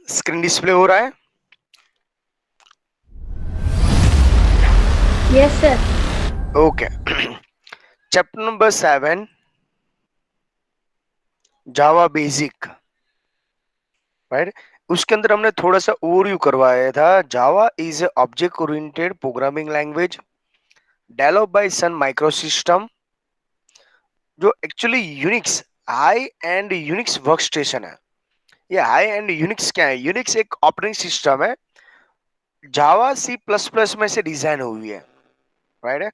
Screen display हो रहा है? Yes, sir. Okay. Chapter number 7, Java basic, right. उसके अंदर हमने थोड़ा सा ओवरव्यू करवाया था। Java is object oriented programming language develop by Sun Microsystem, जो actually Unix high end Unix workstation है। ये हाई एंड यूनिक्स क्या है? यूनिक्स एक ऑपरेटिंग सिस्टम है, जावा सी प्लस प्लस में से डिजाइन हुई है, राइट।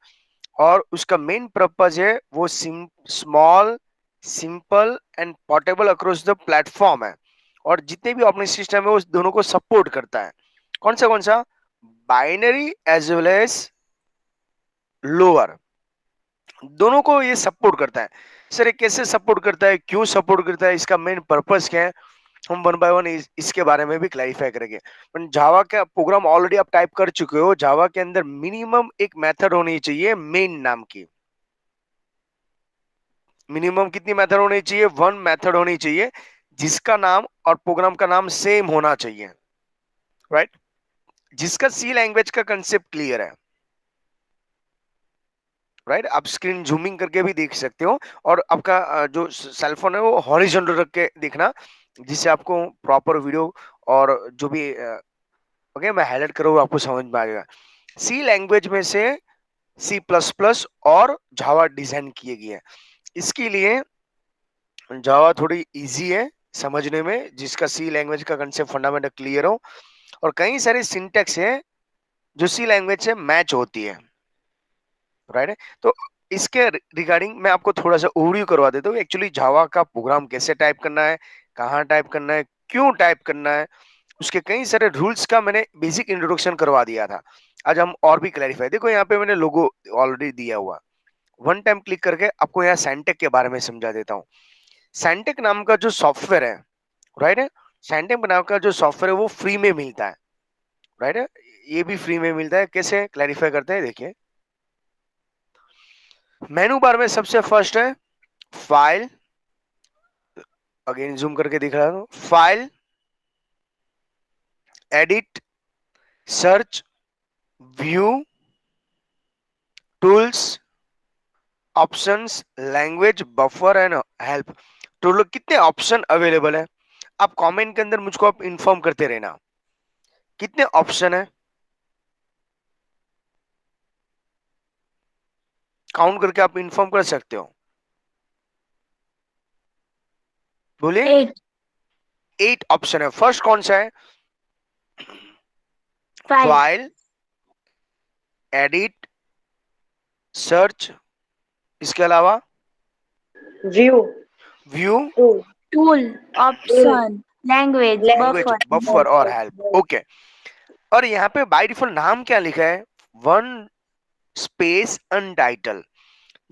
और उसका मेन पर्पज है वो small, simple and portable across the platform है। और जितने भी ऑपरेटिंग सिस्टम है वो दोनों को सपोर्ट करता है। कौन सा? Binary as well as lower, दोनों को ये सपोर्ट करता है। सर ये कैसे सपोर्ट करता है, क्यों सपोर्ट करता है, इसका मेन पर्पस क्या है, हम वन बाय वन इसके बारे में भी क्लैरिफाई करेंगे। पर जावा का प्रोग्राम ऑलरेडी आप टाइप कर चुके हो। जावा के अंदर मिनिमम एक मेथड होनी चाहिए मेन नाम की। मिनिमम कितनी मेथड होनी चाहिए? वन मेथड होनी चाहिए, जिसका नाम और प्रोग्राम का नाम सेम होना चाहिए, राइट। जिसका सी लैंग्वेज का कंसेप्ट क्लियर है, राइट। आप स्क्रीन जूमिंग करके भी देख सकते हो। और आपका जो सेलफोन है वो हॉरिजॉन्टल रख के देखना, जिससे आपको प्रॉपर वीडियो और जो भी ओके मैं हाईलाइट करूँ आपको समझ में आएगा। सी लैंग्वेज में से सी प्लस प्लस और जावा डिजाइन किए गए हैं। इसके लिए जावा थोड़ी इजी है समझने में, जिसका सी लैंग्वेज का कंसेप्ट फंडामेंटल क्लियर हो। और कई सारे सिंटेक्स है जो सी लैंग्वेज से मैच होती है, राइट। तो इसके रिगार्डिंग मैं आपको थोड़ा सा ओवरव्यू करवा देता हूँ। एक्चुअली जावा का प्रोग्राम कैसे टाइप करना है, कहाँ टाइप करना है, क्यों टाइप करना है, उसके कई सारे रूल्स का मैंने बेसिक इंट्रोडक्शन करवा दिया था। आज हम और भी क्लैरिफाई, देखो यहाँ पे मैंने लोगो ऑलरेडी दिया हुआ। वन टाइम क्लिक करके आपको यहाँ सैंटेक के बारे में समझा देता हूँ। सैंटेक नाम का जो सॉफ्टवेयर है, राइट है, सैंटेक नाम का जो सॉफ्टवेयर है वो फ्री में मिलता है, राइट है। ये भी फ्री में मिलता है। कैसे क्लैरिफाई करते हैं, देखिए। मेनू बार में सबसे फर्स्ट है फाइल, अगेन जूम करके दिख रहा हूं, file, edit, search, view, tools, options, language, buffer and help. Total कितने ऑप्शन अवेलेबल है? आप कमेंट के अंदर मुझको आप इन्फॉर्म करते रहना कितने ऑप्शन है, काउंट करके आप इन्फॉर्म कर सकते हो। बोलिए। 8, 8 ऑप्शन है। फर्स्ट कौन सा है? 5, फाइल, एडिट, सर्च, इसके अलावा view, view, tool, tool, tool, option, language, language, buffer. Buffer और हेल्प। ओके। और यहाँ पे बाय डिफॉल्ट नाम क्या लिखा है? वन स्पेस अनटाइटल,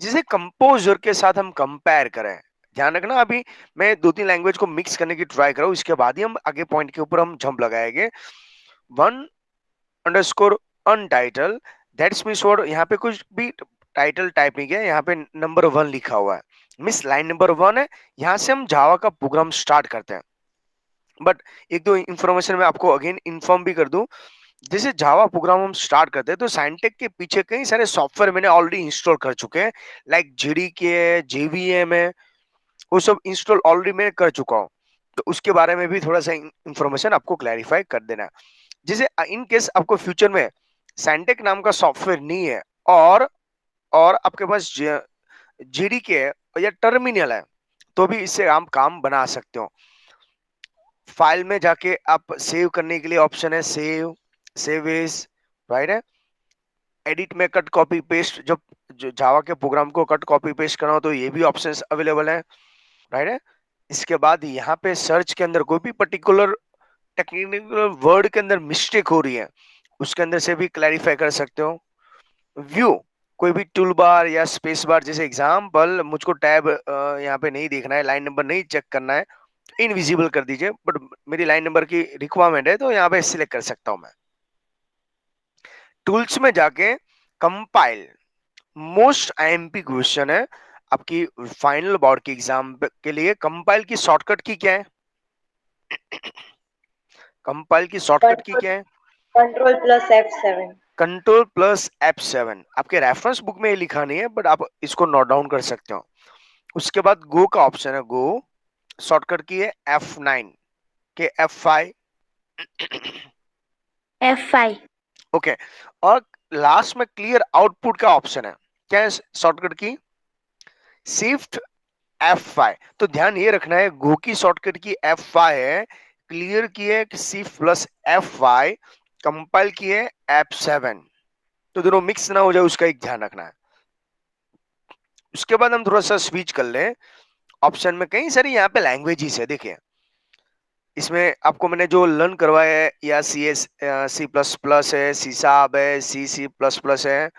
जिसे कंपोजर के साथ हम कंपेयर करें। ध्यान रखना, अभी मैं 2-3 लैंग्वेज को मिक्स करने की ट्राई कर रहा हूं, इसके बाद ही हम आगे पॉइंट के ऊपर हम जंप लगाएंगे। One underscore अनटाइटल, that's means what, यहाँ पे कुछ भी टाइटल टाइप नहीं किया, यहाँ पे नंबर 1 लिखा हुआ है, मिस लाइन नंबर 1 है। यहाँ से हम जावा का प्रोग्राम स्टार्ट करते हैं। बट एक दो इंफॉर्मेशन मैं आपको अगेन इन्फॉर्म भी कर दूं। जैसे जावा प्रोग्राम हम स्टार्ट करते हैं तो साइंटेक के पीछे कई सारे सॉफ्टवेयर मैंने ऑलरेडी इंस्टॉल कर चुके हैं, लाइक जेडीके है, जेवीएम है, वो सब इंस्टॉल ऑलरेडी मैं कर चुका हूँ। तो उसके बारे में भी थोड़ा सा इंफॉर्मेशन आपको क्लैरिफाई कर देना है। जैसे इन केस आपको फ्यूचर में साइंटेक नाम का सॉफ्टवेयर नहीं है, और आपके पास जेडीके है या टर्मिनल है, तो भी इससे आप काम बना सकते हो। फाइल में जाके आप सेव करने के लिए ऑप्शन है सेव, सेव एज, राइट है। एडिट में कट कॉपी पेस्ट, जब जो जावा के प्रोग्राम को कट कॉपी पेस्ट करना हो तो ये भी ऑप्शंस अवेलेबल है, राइट है। इसके बाद यहाँ पे सर्च के अंदर कोई भी पर्टिकुलर टेक्निकल वर्ड के अंदर मिस्टेक हो रही है, उसके अंदर से भी क्लैरिफाई कर सकते हो। व्यू, कोई भी टूल बार या स्पेस बार, जैसे एग्जांपल मुझको टैब यहाँ पे नहीं देखना है, लाइन नंबर नहीं चेक करना है, इनविजिबल कर दीजिए। बट मेरी लाइन नंबर की रिक्वायरमेंट है तो यहाँ पे सिलेक्ट कर सकता हूँ मैं। टूल्स में जाके कंपाइल, मोस्ट आईएमपी क्वेश्चन है आपकी फाइनल बोर्ड के एग्जाम के लिए, कंपाइल की शॉर्टकट की क्या है? कंपाइल की शॉर्टकट की क्या है? कंट्रोल+F7। Control plus F7। आपके रेफरेंस बुक में ये लिखा नहीं है, बट आप इसको नोट डाउन कर सकते हो। उसके बाद गो का ऑप्शन है, गो शॉर्टकट की है F9 के F5। F5। ओके, और लास्ट में क्लियर आउटपुट का ऑप्शन है, क्या है शॉर्टकट की? Shift F5। तो ध्यान ये रखना है, गो की शॉर्टकट की F5 है, क्लियर की है शिफ्ट प्लस F5, कंपाइल की है F7। तो दोनों मिक्स ना हो जाए, उसका एक ध्यान रखना है। उसके बाद हम थोड़ा सा स्विच कर लें, ऑप्शन में कई सारी यहाँ पे लैंग्वेजेस है। देखिए इसमें आपको मैंने जो लर्न करवाया है, या C++ है, सी शार्प है, C++ है।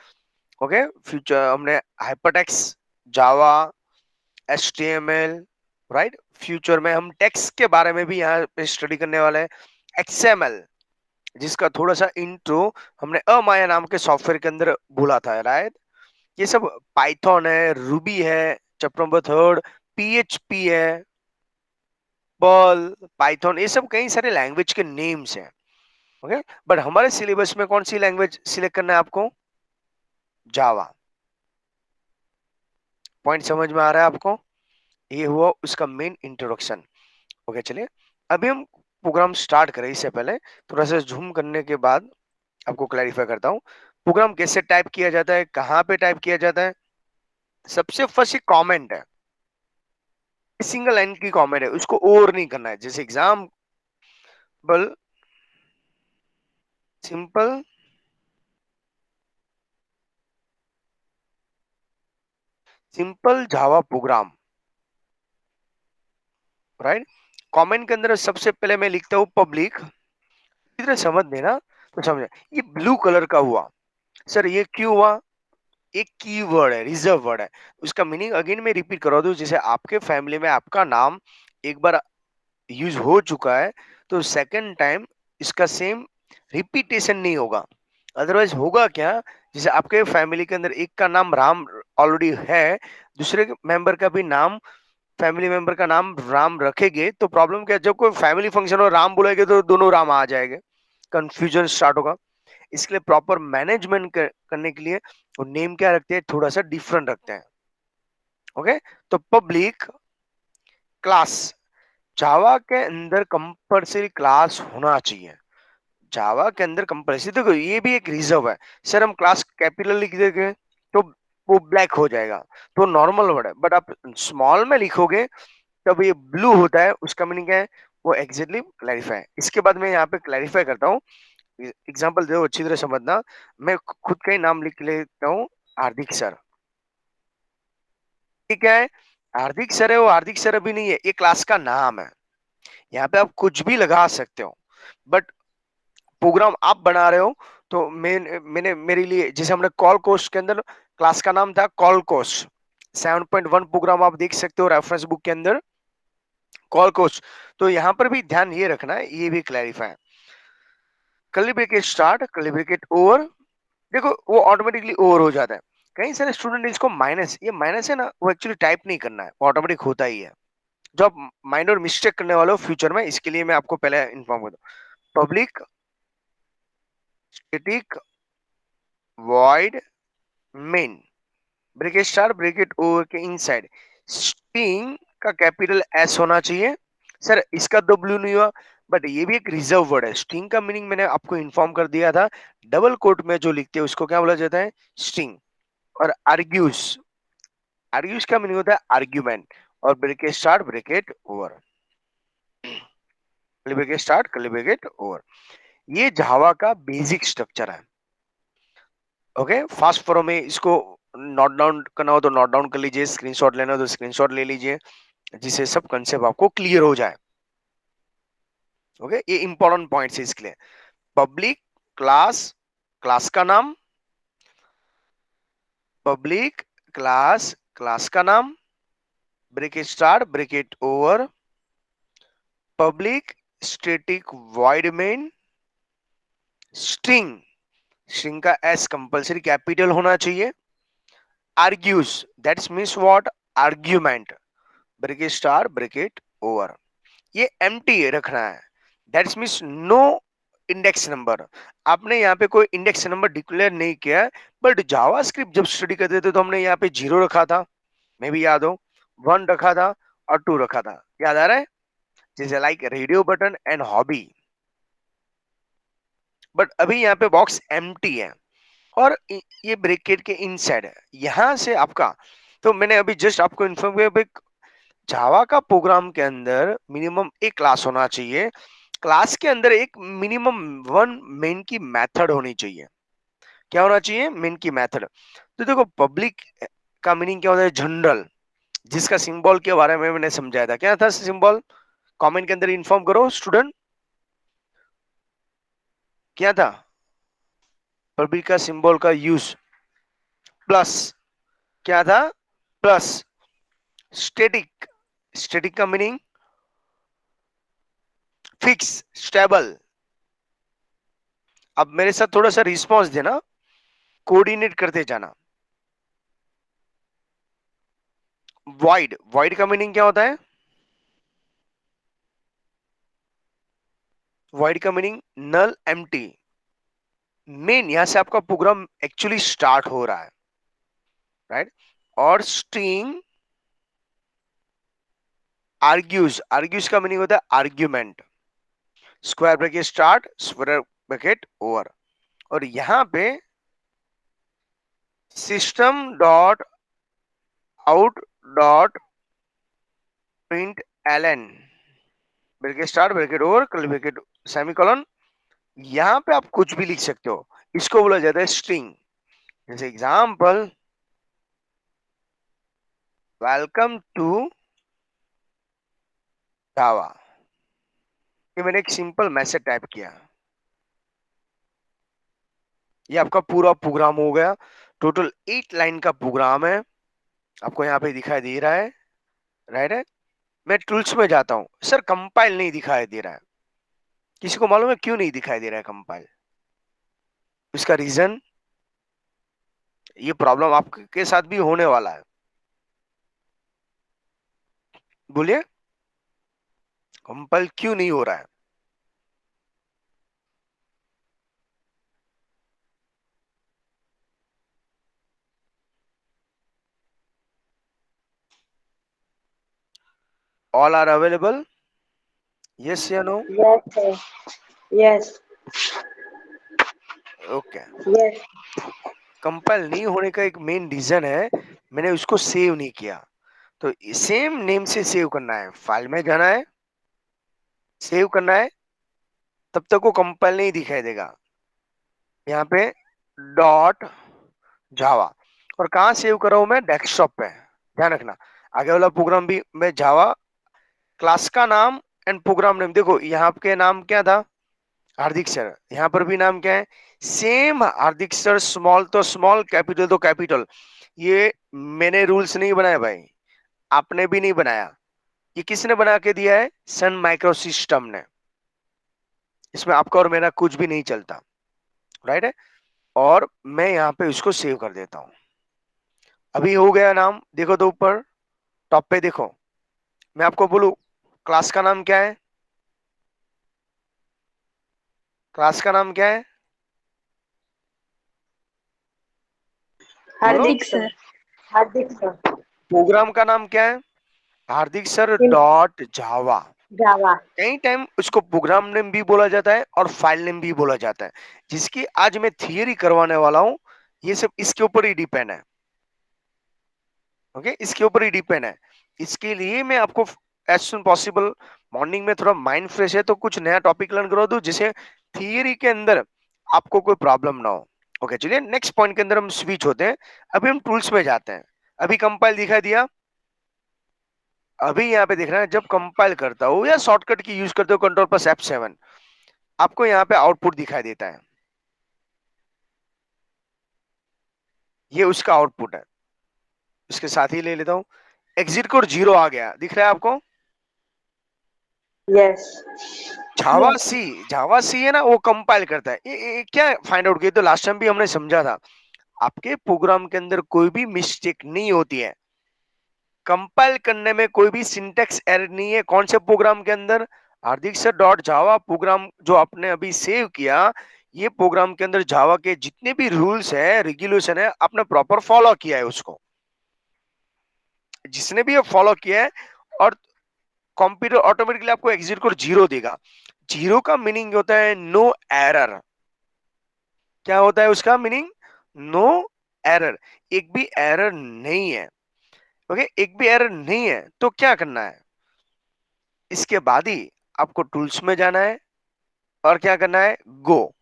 ओके, फ्यूचर हमने हाइपरटेक्स्ट, जावा, HTML, राइट। फ्यूचर में हम टेक्स्ट के बारे में भी यहाँ पे स्टडी करने वाले हैं, XML, जिसका थोड़ा सा इंट्रो हमने अमाया नाम के सॉफ्टवेयर के अंदर बोला था, राइट। ये सब पाइथन है, रूबी है, चैप्टर नंबर 3, PHP है, पर्ल, पाइथन, ये सब कई सारे लैंग्वेज के नेम्स हैं। ओके, बट हमारे सिलेबस में कौन सी लैंग्वेज सिलेक्ट करना है आपको? जावा। पॉइंट समझ में आ रहा है आपको? ये हुआ उसका मेन इंट्रोडक्शन। ओके, चलिए अभी हम प्रोग्राम स्टार्ट करें, इससे पहले थोड़ा सा जूम करने के बाद आपको क्लैरिफाई करता हूँ। प्रोग्राम कैसे टाइप किया जाता है, कहाँ पे टाइप किया जाता है। सबसे फर्स्ट एक कमेंट है, सिंगल लाइन की कमेंट है, उसको ओवर नहीं करना है। जैसे example, simple simple Java program, right. Comment के अंदर सबसे पहले मैं लिखता हूँ पब्लिक, इधर समझ देना तो समझ। ये ब्लू कलर का हुआ, सर ये क्यों हुआ? एक कीवर्ड है, रिजर्व वर्ड है। उसका मीनिंग अगेन मैं रिपीट करा दूं, जैसे आपके फैमिली में आपका नाम एक बार यूज हो चुका है, तो सेकंड टाइम इसका सेम रिपीटेशन नहीं होगा। अदरवाइज होगा क्या, जैसे आपके फैमिली के अंदर एक का नाम राम ऑलरेडी है, दूसरे मेंबर का भी नाम, फैमिली मेंबर का नाम राम रखेंगे, तो प्रॉब्लम क्या है, जब कोई फैमिली फंक्शन हो राम बोलेंगे तो दोनों राम आ जाएंगे, कंफ्यूजन स्टार्ट होगा। इसके लिए प्रॉपर मैनेजमेंट करने के लिए वो नेम क्या रखते हैं, थोड़ा सा डिफरेंट रखते हैं। ओके, तो पब्लिक क्लास, जावा के अंदर कंपलसरी क्लास होना चाहिए। जावा के अंदर कंपलसरी, देखो ये भी एक रिजर्व है। सर हम क्लास कैपिटल लिख देंगे तो वो ब्लैक हो जाएगा, तो नॉर्मल वर्ड है, बट आप स्मॉल में लिखोगे तब ये ब्लू होता है। उसका मीनिंग क्या है, वो एग्जैक्टली क्लैरिफाई। इसके बाद मैं यहाँ पे क्लैरिफाई करता हूँ, एग्जाम्पल दो अच्छी तरह समझना। मैं खुद का ही नाम लिख लेता हूँ, हार्दिक सर। ये क्या है, हार्दिक सर है, वो हार्दिक सर अभी नहीं है, ये क्लास का नाम है। यहाँ पे आप कुछ भी लगा सकते हो, बट प्रोग्राम आप बना रहे हो, तो मैंने मेरे लिए, जैसे हमने कॉल कोस्ट के अंदर क्लास का नाम था कॉल कोस्ट, 7.1 प्रोग्राम आप देख सकते हो रेफरेंस बुक के अंदर, कॉल कोस्ट। तो यहाँ पर भी ध्यान ये रखना है, ये भी clarify. Curly bracket start, curly bracket over, देखो वो ऑटोमेटिकली ओवर हो जाता है। कई सारे स्टूडेंट इसको माइनस, ये माइनस है ना, वो एक्चुअली टाइप नहीं करना है, ऑटोमेटिक होता ही है। जो आप माइनर मिस्टेक करने वाले हो फ्यूचर में, इसके लिए मैं आपको पहले इन्फॉर्म कर दूं। Public static void main, bracket star bracket over के इनसाइड स्ट्रिंग का कैपिटल एस होना चाहिए। सर इसका तो ब्लू नहीं हुआ, बट ये भी एक रिजर्व वर्ड है। स्ट्रिंग का मीनिंग मैंने आपको इन्फॉर्म कर दिया था, डबल कोट में जो लिखते हैं उसको क्या बोला जाता है, स्ट्रिंग। और आर्ग्यूज, आर्ग्यूज का मीनिंग होता है आर्ग्यूमेंट। और bracket start bracket over, bracket start bracket over. ये जावा का बेसिक स्ट्रक्चर है। ओके, फास्ट फॉर्म में इसको नोट डाउन करना हो तो नोट डाउन कर लीजिए, स्क्रीनशॉट लेना हो तो स्क्रीनशॉट ले लीजिए, जिससे सब कंसेप्ट आपको क्लियर हो जाए। ओके, ये इंपॉर्टेंट पॉइंट्स है इसके लिए। पब्लिक क्लास, क्लास का नाम, पब्लिक क्लास, क्लास का नाम, bracket start bracket over, public static void main, string, string का एस कंपलसरी कैपिटल होना चाहिए, args, that's means what, argument, bracket star bracket over. ये एम्प्टी रखना है, that's means no index number. आपने यहाँ पे कोई इंडेक्स नंबर डिक्लेयर नहीं किया है, बट जावास्क्रिप्ट जब स्टडी करते थे तो हमने यहाँ पे 0 रखा था, मे भी याद हो, 1 रखा था और 2 रखा था, याद आ रहा है? जैसे like radio button and hobby. But अभी यहाँ पे बॉक्स एम्प्टी है और ये ब्रैकेट के इनसाइड है, यहां से आपका, तो मैंने अभी जस्ट आपको इन्फॉर्म किया, जावा का प्रोग्राम के अंदर मिनिमम एक क्लास होना चाहिए, क्लास के अंदर एक मिनिमम वन मेन की मेथड होनी चाहिए। क्या होना चाहिए? मेन की मेथड। तो देखो पब्लिक का मीनिंग क्या होता है? जनरल, जिसका सिंबल के बारे में मैंने समझाया था। क्या था सिंबल? कमेंट के अंदर इन्फॉर्म करो स्टूडेंट, क्या था पब्लिक का सिंबल का यूज? प्लस। क्या था? प्लस। स्टेटिक, स्टेटिक का मीनिंग फिक्स, स्टेबल। अब मेरे साथ थोड़ा सा रिस्पॉन्स देना, कोऑर्डिनेट करते जाना। वॉइड, वॉइड का मीनिंग क्या होता है? वॉइड का मीनिंग नल, एम्प्टी। मेन यहां से आपका प्रोग्राम एक्चुअली स्टार्ट हो रहा है, राइट? और स्ट्रिंग आर्ग्यूज, आर्ग्यूज का मीनिंग होता है argument. Square bracket start, square bracket over. और यहां पे system dot out dot print LN, bracket start bracket over curly bracket semicolon. यहां पे आप कुछ भी लिख सकते हो, इसको बोला जाता है स्ट्रिंग। जैसे एग्जांपल, वेलकम टू जावा, ये मैंने एक सिंपल मैसेज टाइप किया, ये आपका पूरा प्रोग्राम हो गया। टोटल 8 लाइन का प्रोग्राम है, आपको यहाँ पे दिखाई दे रहा है, राइट है? मैं टूल्स में जाता हूँ, सर कंपाइल नहीं दिखाई दे रहा है। किसी को मालूम है क्यों नहीं दिखाई दे रहा है कंपाइल? इसका रीजन, ये प्रॉब्लम आपके साथ भी होने वाला है। बोलिए, कंपाइल क्यों नहीं हो रहा है? ऑल आर अवेलेबल, यस या no? Yes, sir. Yes. Okay. Yes. Compile नहीं होने का एक मेन रीजन है, मैंने उसको सेव नहीं किया। तो सेम नेम से सेव करना है, फाइल में जाना है, सेव करना है, तब तक वो कंपाइल नहीं दिखाई देगा। यहाँ पे डॉट जावा, और कहाँ सेव कर रहा हूं मैं? डेस्कटॉप पे। ध्यान रखना, आगे वाला प्रोग्राम भी मैं जावा, क्लास का नाम एंड प्रोग्राम नेम, देखो यहाँ पे नाम क्या था? हार्दिक सर। यहाँ पर भी नाम क्या है? सेम हार्दिक सर, स्मॉल तो स्मॉल, कैपिटल तो कैपिटल। ये मैंने रूल्स नहीं बनाए भाई, आपने भी नहीं बनाया, ये किसने बना के दिया है? सन माइक्रो सिस्टम ने। इसमें आपका और मेरा कुछ भी नहीं चलता, राइट है? और मैं यहाँ पे उसको सेव कर देता हूँ। अभी हो गया नाम, देखो तो ऊपर टॉप पे देखो, मैं आपको बोलू क्लास का नाम क्या है? क्लास का नाम क्या है? बोलो। Hardik sir. Hardik sir. Program का नाम क्या है? Hardik sir In dot Java. Java. कई टाइम उसको प्रोग्राम नेम भी बोला जाता है और फाइल नेम भी बोला जाता है, जिसकी आज मैं थियरी करवाने वाला हूँ। ये सब इसके ऊपर ही डिपेंड है, ओके? इसके ऊपर ही डिपेंड है। इसके लिए मैं आपको एज सुन पॉसिबल, मॉर्निंग में थोड़ा माइंड फ्रेश है तो कुछ नया टॉपिक लर्न करा दूं, जिसे थियरी के अंदर आपको कोई प्रॉब्लम ना हो। ओके, चलिए नेक्स्ट पॉइंट के अंदर हम स्विच होते हैं। अभी हम टूल्स में जाते हैं। अभी कंपाइल दिखाई दिया, अभी यहाँ पे देख रहे हैं, जब कंपाइल करता हूँ या शॉर्टकट की यूज करते हो कंट्रोल प्लस F7, आपको यहाँ पे आउटपुट दिखाई देता है, ये उसका आउटपुट है। इसके साथ ही ले लेता हूँ, एग्जिट कोड 0 आ गया, दिख रहा है आपको? Yes. जावा सी, जावा सी है ना, वो कंपाइल करता है। ये क्या फाइंड आउट किया? तो लास्ट टाइम भी हमने समझा था, आपके प्रोग्राम के अंदर कोई भी मिस्टेक नहीं होती है, कंपाइल करने में कोई भी सिंटेक्स एरर नहीं है। कौन से प्रोग्राम के अंदर? हार्दिक सर डॉट जावा प्रोग्राम जो आपने अभी सेव किया, ये प्रोग्राम के अंदर जावा के जितने भी रूल्स है, रेगुलेशन है, आपने प्रॉपर फॉलो किया है उसको। जिसने भी ये फॉलो किया है, और कंप्यूटर ऑटोमेटिकली आपको एग्जिट कोड 0 देगा। 0 का मीनिंग होता है नो एरर। क्या होता है उसका मीनिंग? No error. एक भी एरर नहीं है। ओके, एक भी एरर नहीं है तो क्या करना है? इसके बाद ही आपको टूल्स में जाना है और क्या करना है? गो।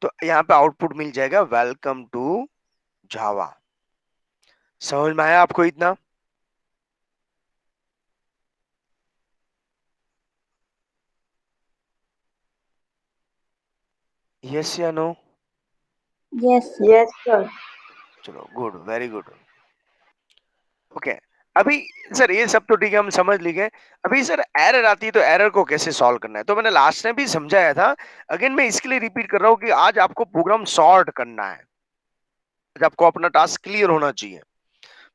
तो यहाँ पे आउटपुट मिल जाएगा, वेलकम टू जावा। समझ में आया आपको इतना? यस या no? Yes, sir. Yes, sir. चलो, गुड, वेरी गुड। ओके, अभी सर ये सब तो ठीक है, हम समझ लिए। अभी सर एरर आती है तो एरर को कैसे सॉल्व करना है, तो मैंने लास्ट टाइम भी समझाया था। अगेन मैं इसके लिए रिपीट कर रहा हूँ कि आज आपको प्रोग्राम सॉर्ट करना है। आज आपको अपना टास्क क्लियर होना चाहिए।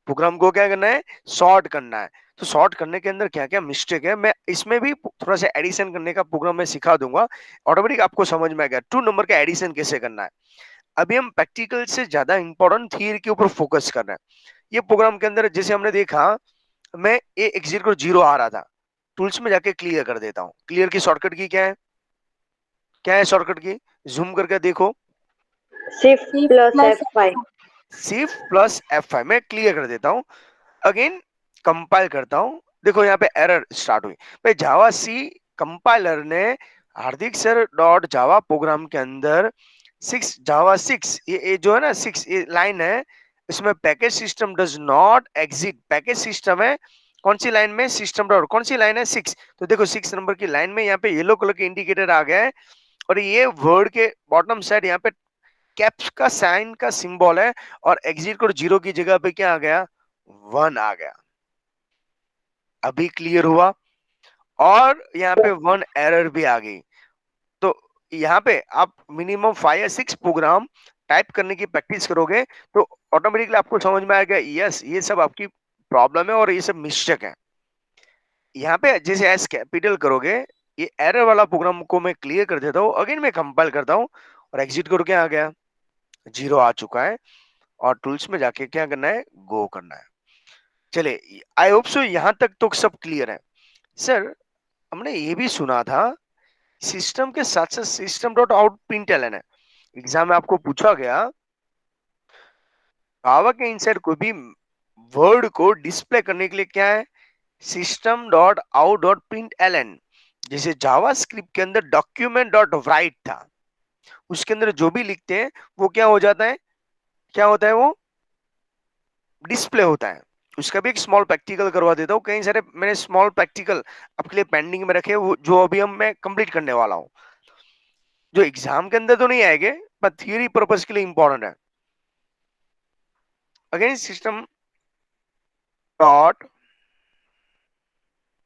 प्रोग्राम को क्या करना है? सॉर्ट करना है। तो सॉर्ट करने के अंदर क्या क्या मिस्टेक है, मैं इसमें भी थोड़ा सा एडिशन करने का प्रोग्राम मैं सिखा दूंगा। ऑटोमेटिक आपको समझ में आएगा 2 नंबर का एडिशन कैसे करना है। अभी हम प्रैक्टिकल से ज्यादा इंपॉर्टेंट थियरी के ऊपर फोकस कर रहे हैं। ये प्रोग्राम के अंदर जैसे हमने देखा, मैं ए एग्जिट को 0 आ रहा था, टूल्स में जाके क्लियर कर देता हूँ। क्लियर की शॉर्टकट की क्या है? क्या है शॉर्टकट की? जूम करके देखो। Shift Shift plus plus F5. Shift plus F5 में क्लियर कर देता हूँ। अगेन कंपाइल करता हूँ। देखो यहाँ पे एरर स्टार्ट हुई भाई। जावा सी कंपाइलर ने हार्दिक सर डॉट जावा प्रोग्राम के अंदर 6 ये जो है ना 6 ये लाइन है, इसमें package system does not exit. Package system है कौन सी लाइन में? सिस्टम डॉट कौन सी लाइन है? 6। तो देखो 6 नंबर की लाइन में यहाँ पे येलो कलर के इंडिकेटर आ गया है, और ये वर्ड के बॉटम साइड यहाँ पे कैप्स का साइन का सिंबल है, और एग्जिट कोड 0 की जगह पे क्या आ गया? 1 आ गया। अभी क्लियर हुआ? और यहाँ पे 1 एरर भी आ गई। तो यहाँ पे आप मिनिमम 5 या 6 प्रोग्राम टाइप करने की प्रैक्टिस करोगे तो ऑटोमेटिकली आपको समझ में आएगा, यस ये सब आपकी प्रॉब्लम है और ये सब मिस्टेक है। यहाँ पे जैसे एस कैपिटल करोगे, ये एरर वाला प्रोग्राम को मैं क्लियर कर देता हूँ। अगेन मैं कंपाइल करता हूँ और एग्जिट करके आ गया, 0 आ चुका है। और टूल्स में जाके क्या करना है? गो करना है। चले, आई होप सो यहाँ तक तो सब क्लियर है। सर हमने ये भी सुना था सिस्टम के साथ साथ सिस्टम डॉट आउट प्रिंटलन है। एग्जाम में आपको पूछा गया जावा के इनसाइड कोई भी वर्ड को डिस्प्ले करने के लिए क्या है? System dot out dot print LN. जैसे जावा स्क्रिप्ट के अंदर डॉक्यूमेंट डॉट राइट था, उसके अंदर जो भी लिखते हैं वो क्या हो जाता है? क्या होता है वो? डिस्प्ले होता है। उसका भी एक स्मॉल प्रैक्टिकल करवा देता हूँ। कई सारे मैंने स्मॉल प्रैक्टिकल आपके लिए पेंडिंग में रखे, वो जो अभी हम मैं कंप्लीट करने वाला हूँ, जो एग्जाम के अंदर तो नहीं आएंगे पर थियरी पर्पस के लिए इंपॉर्टेंट है। Again system dot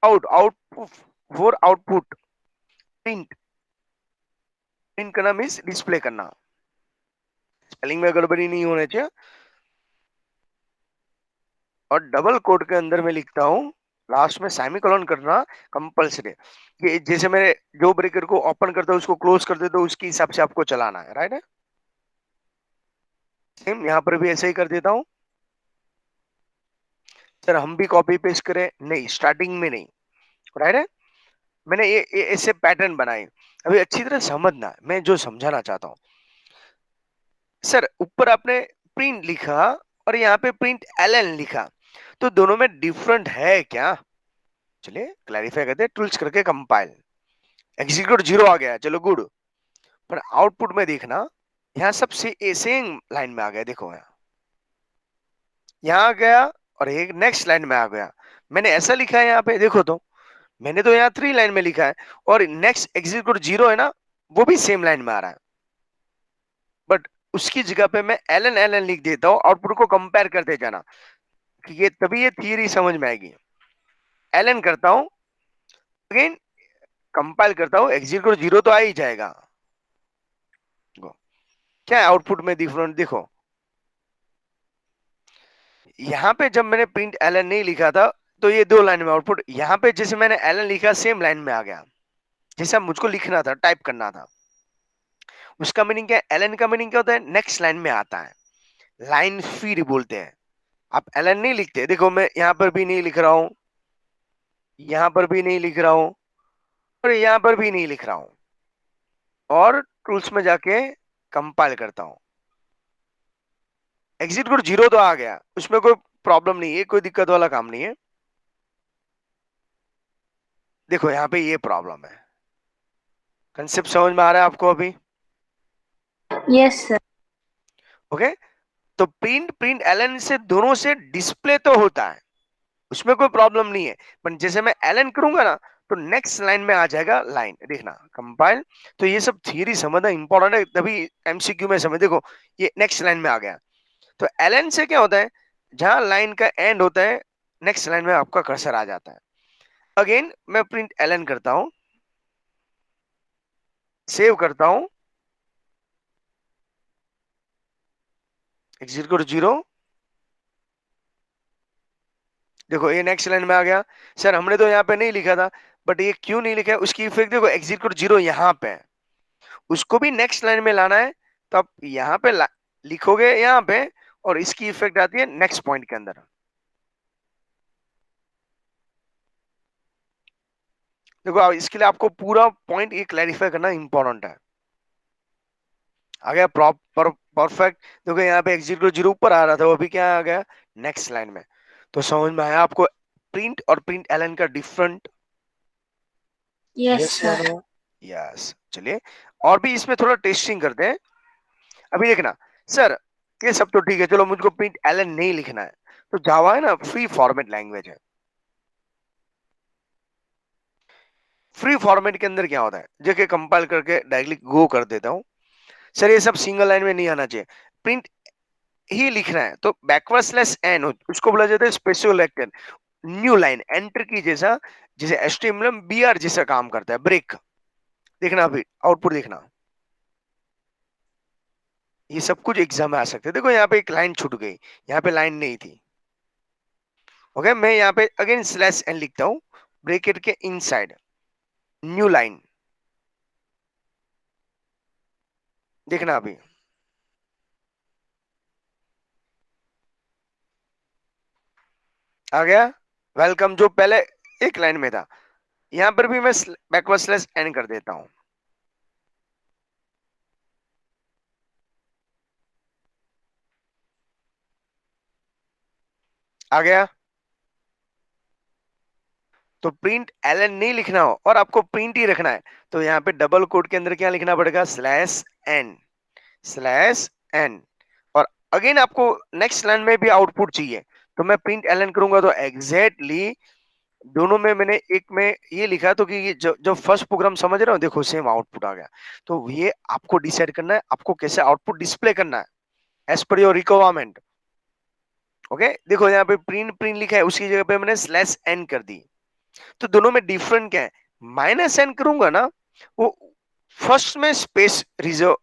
out output for output print. Print करना मीन्स डिस्प्ले करना। स्पेलिंग में गड़बड़ी नहीं होने चाहिए। और डबल कोट के अंदर मैं लिखता हूँ, लास्ट में सेमीकोलन करना कंपलसरी। ये जैसे मैंने जो ब्रेकर को ओपन करता हूँ उसको क्लोज कर देता हूँ, उसके हिसाब से आपको चलाना है, राइट है? सेम यहाँ पर भी ऐसे ही कर देता हूँ। सर हम भी कॉपी पेस्ट करें? नहीं, स्टार्टिंग में नहीं, राइट है? मैंने ये ऐसे पैटर्न बनाए। अभी अच्छी तरह समझना मैं जो समझाना चाहता हूँ। सर ऊपर आपने प्रिंट लिखा और यहाँ पे प्रिंट एलन लिखा, तो दोनों में डिफरेंट है क्या? चलिए क्लैरिफाई करते हैं। टूल्स करके कंपाइल, एग्जीक्यूट 0 आ गया, चलो गुड। पर आउटपुट में देखना, यहाँ सब सेम लाइन में आ गया। देखो यहाँ आ गया और एक नेक्स्ट लाइन में आ गया। मैंने ऐसा लिखा है यहाँ पे, देखो तो मैंने तो यहाँ 3 लाइन में लिखा है, और नेक्स्ट एग्जीक्यूट 0 है ना, वो भी सेम लाइन में आ रहा है। बट उसकी जगह पे मैं एलन एलन लिख देता हूँ, आउटपुट को कंपेयर करते जाना, कि ये तभी ये थियरी समझ में आएगी। एलन करता हूँ, अगेन कंपाइल करता हूँ, एग्जीक्यूट 0 तो आ ही जाएगा। क्या है आउटपुट में डिफरेंट? देखो यहाँ पे जब मैंने प्रिंट एलन नहीं लिखा था तो ये 2 लाइन में आउटपुट, यहाँ पे जैसे मैंने एलन लिखा सेम लाइन में आ गया। जैसा मुझको लिखना था, टाइप करना था, उसका मीनिंग क्या है? एलन का मीनिंग क्या होता है? नेक्स्ट लाइन में आता है, लाइन फीड बोलते हैं। आप एलन नहीं लिखते, देखो मैं यहाँ पर भी नहीं लिख रहा हूँ, यहाँ पर भी नहीं लिख रहा हूँ, और यहाँ पर भी नहीं लिख रहा हूँ, और टूल्स में जाके कंपाइल करता हूँ। एग्जिट कोड 0 तो आ गया, उसमें कोई प्रॉब्लम नहीं है, कोई दिक्कत वाला काम नहीं है। देखो यहाँ पे ये प्रॉब्लम है। कंसेप्ट समझ में आ रहा है आपको अभी? Yes, sir. ओके, तो प्रिंट प्रिंट एलन से दोनों से डिस्प्ले तो होता है, उसमें कोई प्रॉब्लम नहीं है, पर जैसे मैं एलन करूंगा ना, तो नेक्स्ट लाइन में आ जाएगा लाइन। देखना कंपाइल, तो ये सब थियरी समझना इंपॉर्टेंट है, तभी एमसीक्यू में समझ। देखो ये नेक्स्ट लाइन में आ गया, तो एलन से क्या होता है? जहां लाइन का एंड होता है, नेक्स्ट लाइन में आपका कर्सर आ जाता है। अगेन मैं प्रिंट एलन करता हूं, सेव करता हूं, एग्जिट कोड 0। देखो ये नेक्स्ट लाइन में आ गया। सर हमने तो यहाँ पे नहीं लिखा था, बट ये क्यों नहीं लिखा है उसकी इफेक्ट देखो, एग्जिट कोड 0 यहाँ पे है, उसको भी नेक्स्ट लाइन में लाना है, तो आप यहाँ पे लिखोगे यहाँ पे, और इसकी इफेक्ट आती है नेक्स्ट पॉइंट के अंदर। देखो अब इसके लिए आपको पूरा पॉइंट ये क्लैरिफाई करना इंपॉर्टेंट है। आ गया प्रॉपर परफेक्ट। देखो यहाँ पे एग्जिट कोड 0 ऊपर आ रहा था, वो अभी क्या आ गया? नेक्स्ट लाइन में। तो समझ में आया आपको प्रिंट और प्रिंट एलन का डिफरेंट? Yes, यस या sir. नो? यस, चलिए और भी इसमें थोड़ा टेस्टिंग करते हैं। अभी देखना सर, ये सब तो ठीक है, चलो मुझको प्रिंट एलन नहीं लिखना है, तो जावा है ना फ्री फॉर्मेट लैंग्वेज है। फ्री फॉर्मेट के अंदर क्या होता है, देखिए कंपाइल करके डायरेक्टली गो कर देता हूँ। सर ये सब सिंगल लाइन में नहीं आना चाहिए, प्रिंट ही लिखना है, तो बैकवर्ड स्लैश एन उसको बोला जाता है special actor, new line enter की जैसा, जैसे एचटीएमएल बीआर जैसा काम करता है, ब्रेक। देखना अभी आउटपुट देखना, ये सब कुछ एग्जाम में आ सकते हैं। देखो यहाँ पे एक लाइन छूट गई, यहाँ पे लाइन नहीं थी। ओके, मैं यहाँ पे अगेन स्लैश एन लिखता हूँ, ब्रेकेट के इनसाइड न्यू लाइन। देखना अभी आ गया वेलकम, जो पहले एक लाइन में था, यहाँ पर भी मैं बैकवर्ड स्लैश एन कर देता हूँ। आ गया, तो प्रिंट एलन नहीं लिखना हो और आपको प्रिंट ही रखना है, तो यहाँ पे डबल कोट के अंदर क्या लिखना पड़ेगा? Slash N, slash N. और अगेन आपको नेक्स्ट लाइन में भी आउटपुट चाहिए, तो मैं प्रिंट एलन करूंगा, तो एग्जैक्टली दोनों में मैंने एक में ये लिखा, तो कि ये जब फर्स्ट प्रोग्राम समझ रहे हो, देखो सेम आउटपुट आ गया। तो ये आपको डिसाइड करना है आपको कैसे आउटपुट डिस्प्ले करना है, as per your requirement. Okay, देखो यहाँ पे प्रिंट प्रिंट लिखा है, उसकी जगह पे मैंने स्लैश एन कर दी। तो दोनों में डिफरेंट क्या है? माइनस एन करूंगा ना, वो फर्स्ट में स्पेस रिजर्व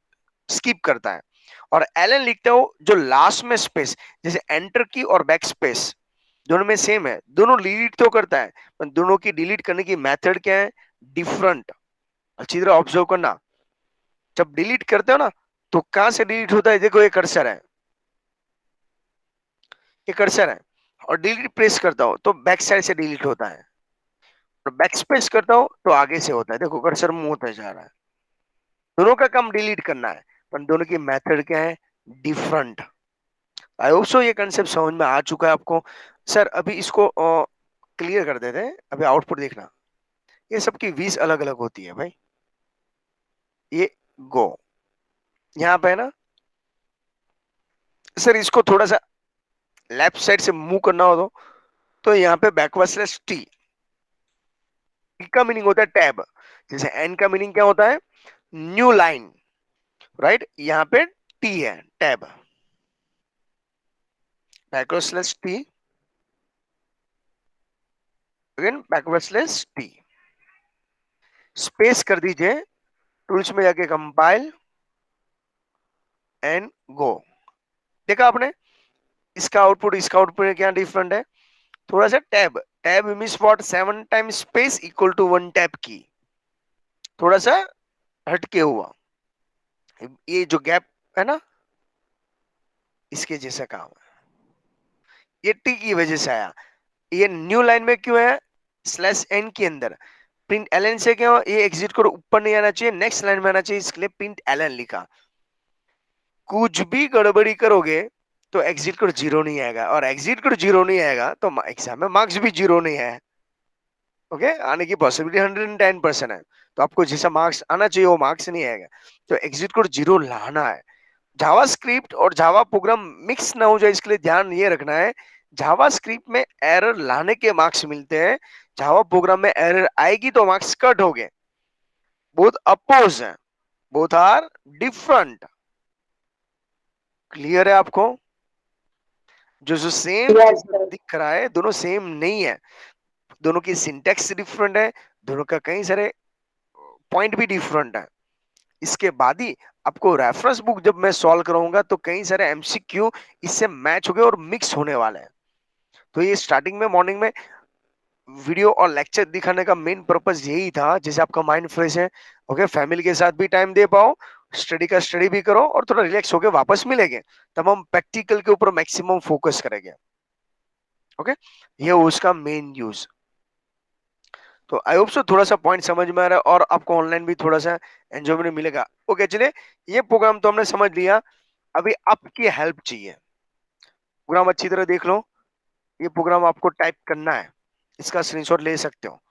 स्किप करता है, और एलन लिखता हूं जो लास्ट में स्पेस, जैसे एंटर की और बैक स्पेस दोनों में सेम है, दोनों डिलीट तो करता है, पर दोनों की डिलीट करने की मेथड क्या है? डिफरेंट। अच्छी तरह ऑब्जर्व करना, जब डिलीट करते हो ना, तो कहां से डिलीट होता है? देखो ये कर्सर है, ये कर्सर है, और डिलीट प्रेस करता हूं तो बैक साइड से डिलीट होता है, और बैक स्पेस करता हूं तो आगे से होता है। देखो कर्सर मूव होता जा रहा है, दोनों का काम डिलीट करना है, पर दोनों की मेथड क्या है? डिफरेंट। आई होप सो ये कंसेप्ट समझ में आ चुका है आपको। सर अभी इसको क्लियर कर देते हैं, अभी आउटपुट देखना, ये सबकी वीज अलग अलग होती है भाई। ये गो यहाँ पे है ना, सर इसको थोड़ा सा लेफ्ट साइड से मूव करना हो तो यहाँ पे बैकवर्ड स्लैश टी का मीनिंग होता है टैब, जैसे एन का मीनिंग क्या होता है? New line, right? यहाँ पे टी है, tab, backward slash T, again backward slash T, space कर दीजिए, टूल्स में जाके कंपाइल एंड गो। देखा आपने इसका आउटपुट में क्या डिफरेंट है? थोड़ा सा tab, tab means what? 7 times space equal to 1 tab की। थोड़ा सा हटके हुआ, ये जो गैप है ना, इसके जैसा काम है। ये टी की वजह से आया। ये न्यू लाइन में क्यों है, स्लैश एन के अंदर प्रिंट एलन से क्यों, ये एग्जिट कोड ऊपर नहीं आना चाहिए, नेक्स्ट लाइन में आना चाहिए, इसके लिए प्रिंट एलन लिखा। कुछ भी गड़बड़ी करोगे तो एग्जिट कोड जीरो नहीं आएगा, और एग्जिट कोड जीरो नहीं आएगा तो एग्जाम में मार्क्स भी जीरो नहीं है। ओके, आने की पॉसिबिलिटी 110% है। तो आपको जैसा मार्क्स आना चाहिए वो मार्क्स नहीं आएगा, तो एग्जिट कोड जीरो लाना है। जावा स्क्रिप्ट और जावा प्रोग्राम मिक्स ना हो जाए, इसके लिए ध्यान ये रखना है। जावा स्क्रिप्ट में एरर लाने के मार्क्स मिलते हैं, जावा प्रोग्राम में एरर आएगी तो मार्क्स कट हो गए। बोथ अपोज है, बोथ आर डिफरेंट। क्लियर है आपको? जो जो सेम Yes, जैसा sir. दिख रहा है दोनों सेम नहीं है, दोनों की सिंटेक्स डिफरेंट है, दोनों का कई सारे पॉइंट भी डिफरेंट है। इसके बाद ही आपको रेफरेंस बुक जब मैं सॉल्व कराऊंगा तो कई सारे एमसीक्यू इससे मैच हो गए और मिक्स होने वाले हैं। तो ये स्टार्टिंग में मॉर्निंग में वीडियो और लेक्चर दिखाने का मेन पर्पस यही था, जैसे आपका माइंड फ्रेश है, ओके, फैमिली के साथ भी टाइम दे पाओ, स्टडी का स्टडी भी करो और थोड़ा रिलैक्स होके वापस मिलेंगे, तब हम प्रैक्टिकल के ऊपर मैक्सिमम फोकस करेंगे। ओके, ये उसका मेन यूज। तो आई होप सो थोड़ा सा पॉइंट समझ में आ रहा है और आपको ऑनलाइन भी थोड़ा सा एंजॉयमेंट मिलेगा। ओके, चलिए, ये प्रोग्राम तो हमने समझ लिया, अभी आपकी हेल्प चाहिए। प्रोग्राम अच्छी तरह देख लो, ये प्रोग्राम आपको टाइप करना है, इसका स्क्रीनशॉट ले सकते हो।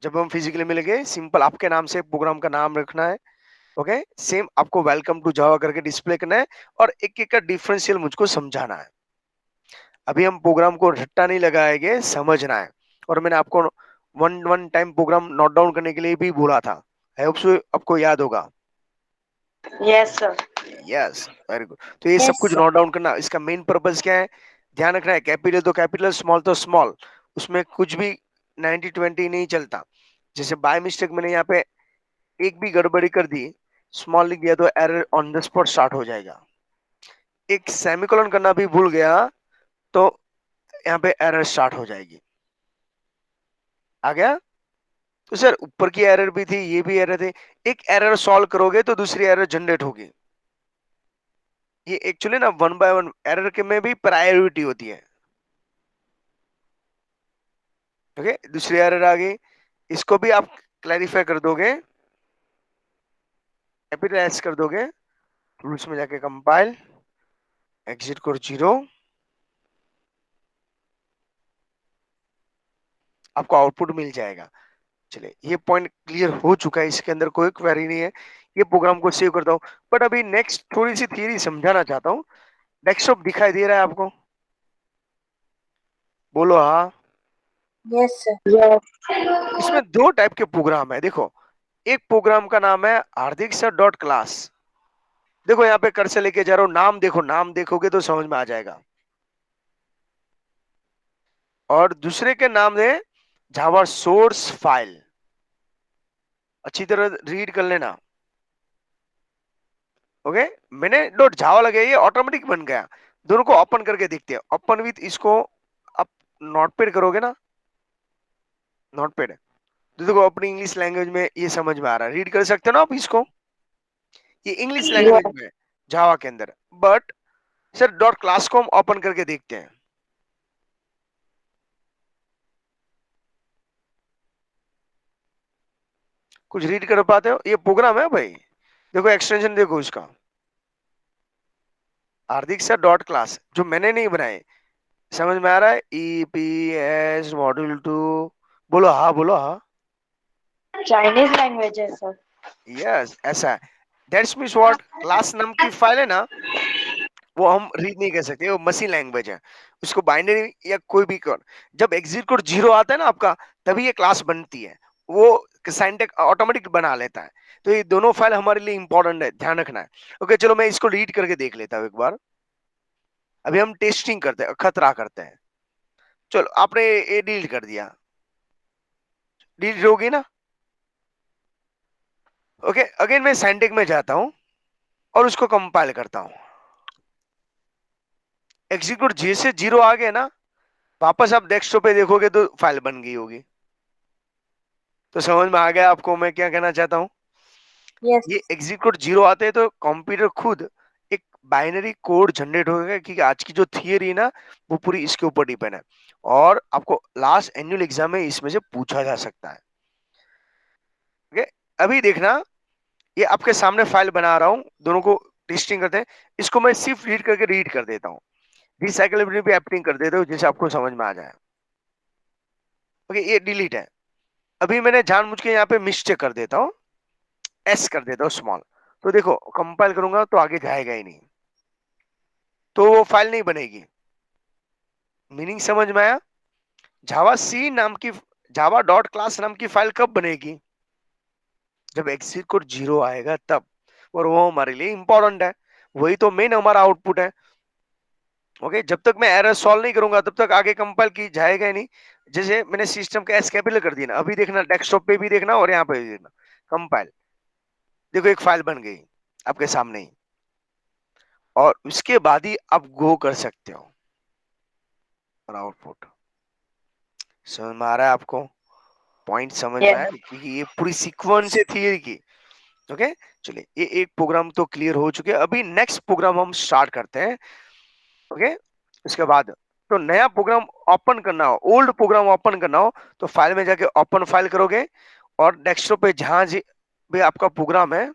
जब हम फिजिकली मिलेंगे सिंपल आपके नाम से प्रोग्राम का नाम रखना है। ओके, सेम आपको वेलकम टू जावा करके डिस्प्ले करना है और एक एक का डिफरेंशियल मुझको समझाना है। अभी हम प्रोग्राम को रट्टा नहीं लगाएंगे, समझना है। और मैंने आपको one one time program note down करने के लिए भी बोला था, आई होप सो आपको याद होगा। Yes, sir. Yes, very good. तो ये सब Yes, कुछ sir. नोट डाउन करना, इसका मेन पर्पस क्या है, ध्यान रखना है, कैपिटल तो कैपिटल, स्मॉल तो स्मॉल, उसमें कुछ भी 90-20 नहीं चलता। जैसे बाय मिस्टेक मैंने यहाँ पे एक भी गड़बड़ी कर दी, स्मॉल लिख दिया तो error on the spot start हो जाएगा। एक सेमीकोलन करना भी भूल गया तो यहाँ पे एरर स्टार्ट हो जाएगी। आ गया? तो सर ऊपर की एरर भी थी, ये भी एरर थी, एक एरर सॉल्व करोगे तो दूसरी एरर जनरेट होगी। ये एक्चुअली ना वन बाय वन एरर के में भी प्रायोरिटी होती है। ओके, दूसरी एरर आ गई, इसको भी आप क्लैरिफाई कर दोगे, कैपिटल एस कर दोगे, रूल्स में जाके कंपाइल, एग्जिट कोड 0, आपको आउटपुट मिल जाएगा। चलिए, ये पॉइंट क्लियर हो चुका है, इसके अंदर कोई क्वेरी नहीं है। ये प्रोग्राम को सेव करता हूँ, बट अभी नेक्स्ट थोड़ी सी थियरी समझाना चाहता हूँ। डेस्कटॉप दिखाई दे रहा है आपको? बोलो हाँ। Yes, sir. Yes. इसमें दो टाइप के प्रोग्राम है, देखो। एक प्रोग्राम का नाम है हार्दिक सर डॉट क्लास। देखो यहाँ पे कर्सर लेके जा रहा हूँ, नाम देखो, नाम देखोगे तो समझ में आ जाएगा। और दूसरे के नाम है जावा सोर्स फाइल, अच्छी तरह रीड कर लेना। ओके, मैंने डॉट जावा लगाया, ये ऑटोमेटिक बन गया। दोनों को ओपन करके देखते हैं, ओपन विथ, इसको आप नोटपैड करोगे ना, नोटपैड, तो देखो अपनी इंग्लिश लैंग्वेज में ये समझ में आ रहा है, रीड कर सकते हो ना आप इसको, ये इंग्लिश लैंग्वेज Yes. में जावा के अंदर। बट सर डॉट क्लास को हम ओपन करके देखते हैं, कुछ रीड कर पाते हो? ये प्रोग्राम है भाई, देखो एक्सटेंशन देखो इसका, हार्दिक सर डॉट क्लास, जो मैंने नहीं बनाए। समझ में आ रहा है? EPS मॉड्यूल 2, बोलो हाँ, बोलो हाँ। Chinese languages, sir. यस, ऐसा है। दैट्स मीन्स व्हाट, क्लास नाम की फाइल है ना, वो हम रीड नहीं कर सकते, वो मशीन लैंग्वेज है, उसको बाइनरी या कोई भी कोड, जब एग्जिट कोड 0 आता है ना आपका, तभी ये क्लास बनती है, वो साइंटेक ऑटोमेटिक बना लेता है। तो ये दोनों फाइल हमारे लिए इंपॉर्टेंट है, ध्यान रखना है। ओके, चलो मैं इसको रीड करके देख लेता हूँ एक बार। अभी हम टेस्टिंग करते हैं, खतरा करते हैं। चलो, आपने ये डिलीट कर दिया, डिलीट होगी ना? ओके, अगेन मैं साइंटेक में जाता हूँ और उसको कंपाइल करता हूँ। एग्जीक्यूट जैसे 0 आ गया ना, वापस आप डेस्कटॉप पे देखोगे तो फाइल बन गई होगी। तो समझ में आ गया आपको मैं क्या कहना चाहता हूँ? Yes. ये एग्जीक्यूट 0 आते हैं तो कंप्यूटर खुद एक बाइनरी कोड जनरेट होगा कि आज की जो थियरी है ना वो पूरी इसके ऊपर डिपेंड है, और आपको लास्ट एनुअल एग्जाम में इसमें से पूछा जा सकता है। ओके, अभी देखना, ये आपके सामने फाइल बना रहा हूँ, दोनों को टेस्टिंग करते हैं। इसको मैं सिर्फ रीड करके रीड कर देता हूँ, रिसाइकलेबिलिटी पे एप्टिंग कर देता हूँ जिससे आपको समझ में आ जाए। ओके, ये डिलीट है। अभी मैंने जानबूझ के यहाँ पे मिस्टेक कर देता हूँ, एस कर देता हूँ स्मॉल, तो देखो कंपाइल करूंगा तो आगे जाएगा ही नहीं, तो वो फाइल नहीं बनेगी। मीनिंग समझ में आया? जावा सी नाम की, जावा डॉट क्लास नाम की फाइल कब बनेगी? जब एग्जिट कोड 0 आएगा तब, और वो हमारे लिए इंपॉर्टेंट है, वही तो मेन हमारा आउटपुट है। ओके, जब तक मैं एरर सॉल्व नहीं करूंगा तब तक आगे कंपाइल की जाएगा ही नहीं। जैसे मैंने सिस्टम का एस्केपिलर कर दिया ना, अभी देखना डेस्कटॉप पे भी देखना और यहाँ पे भी देखना, कंपाइल, देखो एक फाइल बन गई आपके सामने ही, और उसके बाद ही आप गो कर सकते हो और आउटपुट। समझ में आ रहा है आपको? पॉइंट समझ में आया? Yes. क्योंकि ये पूरी सीक्वेंस है थियरी की। ओके, चलिए ये एक प्रोग्राम तो क्लियर हो चुके हैं, अभी नेक्स्ट प्रोग्राम हम स्टार्ट करते हैं। ओके, उसके बाद तो नया प्रोग्राम ओपन करना हो, ओल्ड प्रोग्राम ओपन करना हो तो फाइल में जाके ओपन फाइल करोगे, और डेस्कटॉप पे जहां भी आपका प्रोग्राम है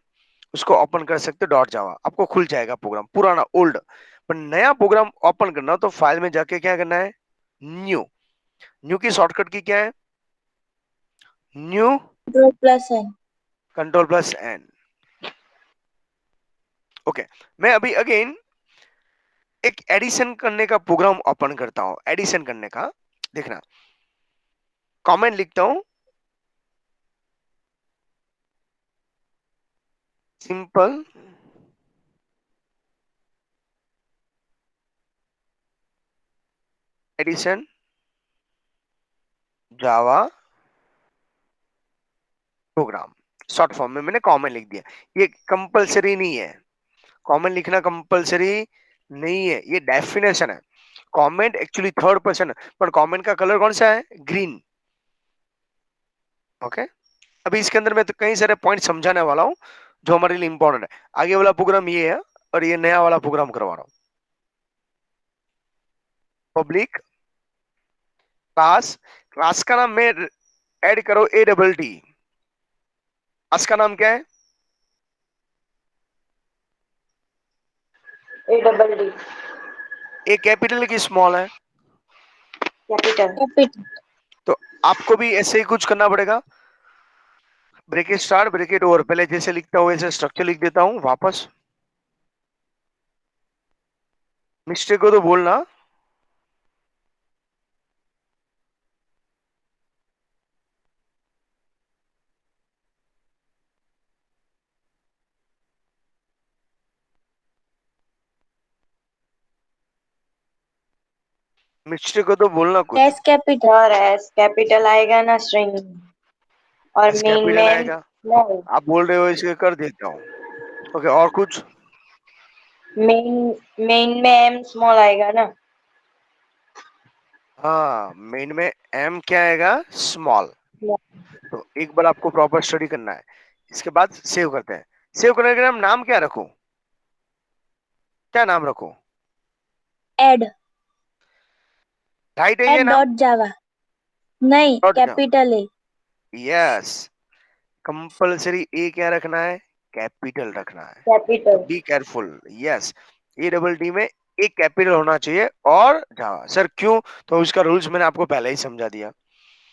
उसको ओपन कर सकते हो, डॉट जावा आपको खुल जाएगा प्रोग्राम पुराना ओल्ड। पर नया प्रोग्राम ओपन करना हो तो फाइल में जाके क्या करना है, न्यू। न्यू की शॉर्टकट की क्या है? New, Control+N. Control plus N. Okay, मैं अभी अगेन एक एडिशन करने का प्रोग्राम ओपन करता हूं, एडिशन करने का। देखना, कमेंट लिखता हूं, simple addition Java program, short form में मैंने कमेंट लिख दिया। ये कंपलसरी नहीं है, कमेंट लिखना कंपलसरी नहीं है, ये डेफिनेशन है। कमेंट एक्चुअली थर्ड पर्सन है, पर कमेंट का कलर कौन सा है? ग्रीन। ओके, अभी इसके अंदर मैं तो कई सारे पॉइंट समझाने वाला हूं जो हमारे लिए इंपॉर्टेंट है। आगे वाला प्रोग्राम ये है, और ये नया वाला प्रोग्राम करवा रहा हूं। पब्लिक क्लास, क्लास का नाम में ऐड करो ए डबल टी। क्लास का नाम क्या है? ADD. ए कैपिटल की स्मॉल है? Capital. Capital. तो आपको भी ऐसे ही कुछ करना पड़ेगा, ब्रेकेट स्टार्ट ब्रेकेट ओवर, पहले जैसे लिखता हूँ वैसे स्ट्रक्चर लिख देता हूँ वापस। मिस्टेक हो तो बोलना। मिस्टेक हो तो बोलना कुछ। S capital. और S कैपिटल आएगा ना स्ट्रिंग, और एस मेन कैपिटल में आएगा, नहीं, आप बोल रहे हो इसके कर देता हूँ। ओके, और कुछ? मेन मेन में M स्मॉल आएगा ना। हाँ, मेन में एम क्या आएगा? स्मॉल। तो एक बार आपको प्रॉपर स्टडी करना है, इसके बाद सेव करते हैं। सेव करने के नाम क्या रखो, क्या नाम रखो? Add. राइट है ये Add नाम? dot Java. नहीं, डॉट जावा, कैपिटल है। यस। कंपलसरी ए क्या रखना है? कैपिटल रखना है। तो capital. Be careful, yes. A double T में एक कैपिटल होना चाहिए, और जावा सर क्यों? तो उसका रूल्स मैंने आपको पहले ही समझा दिया।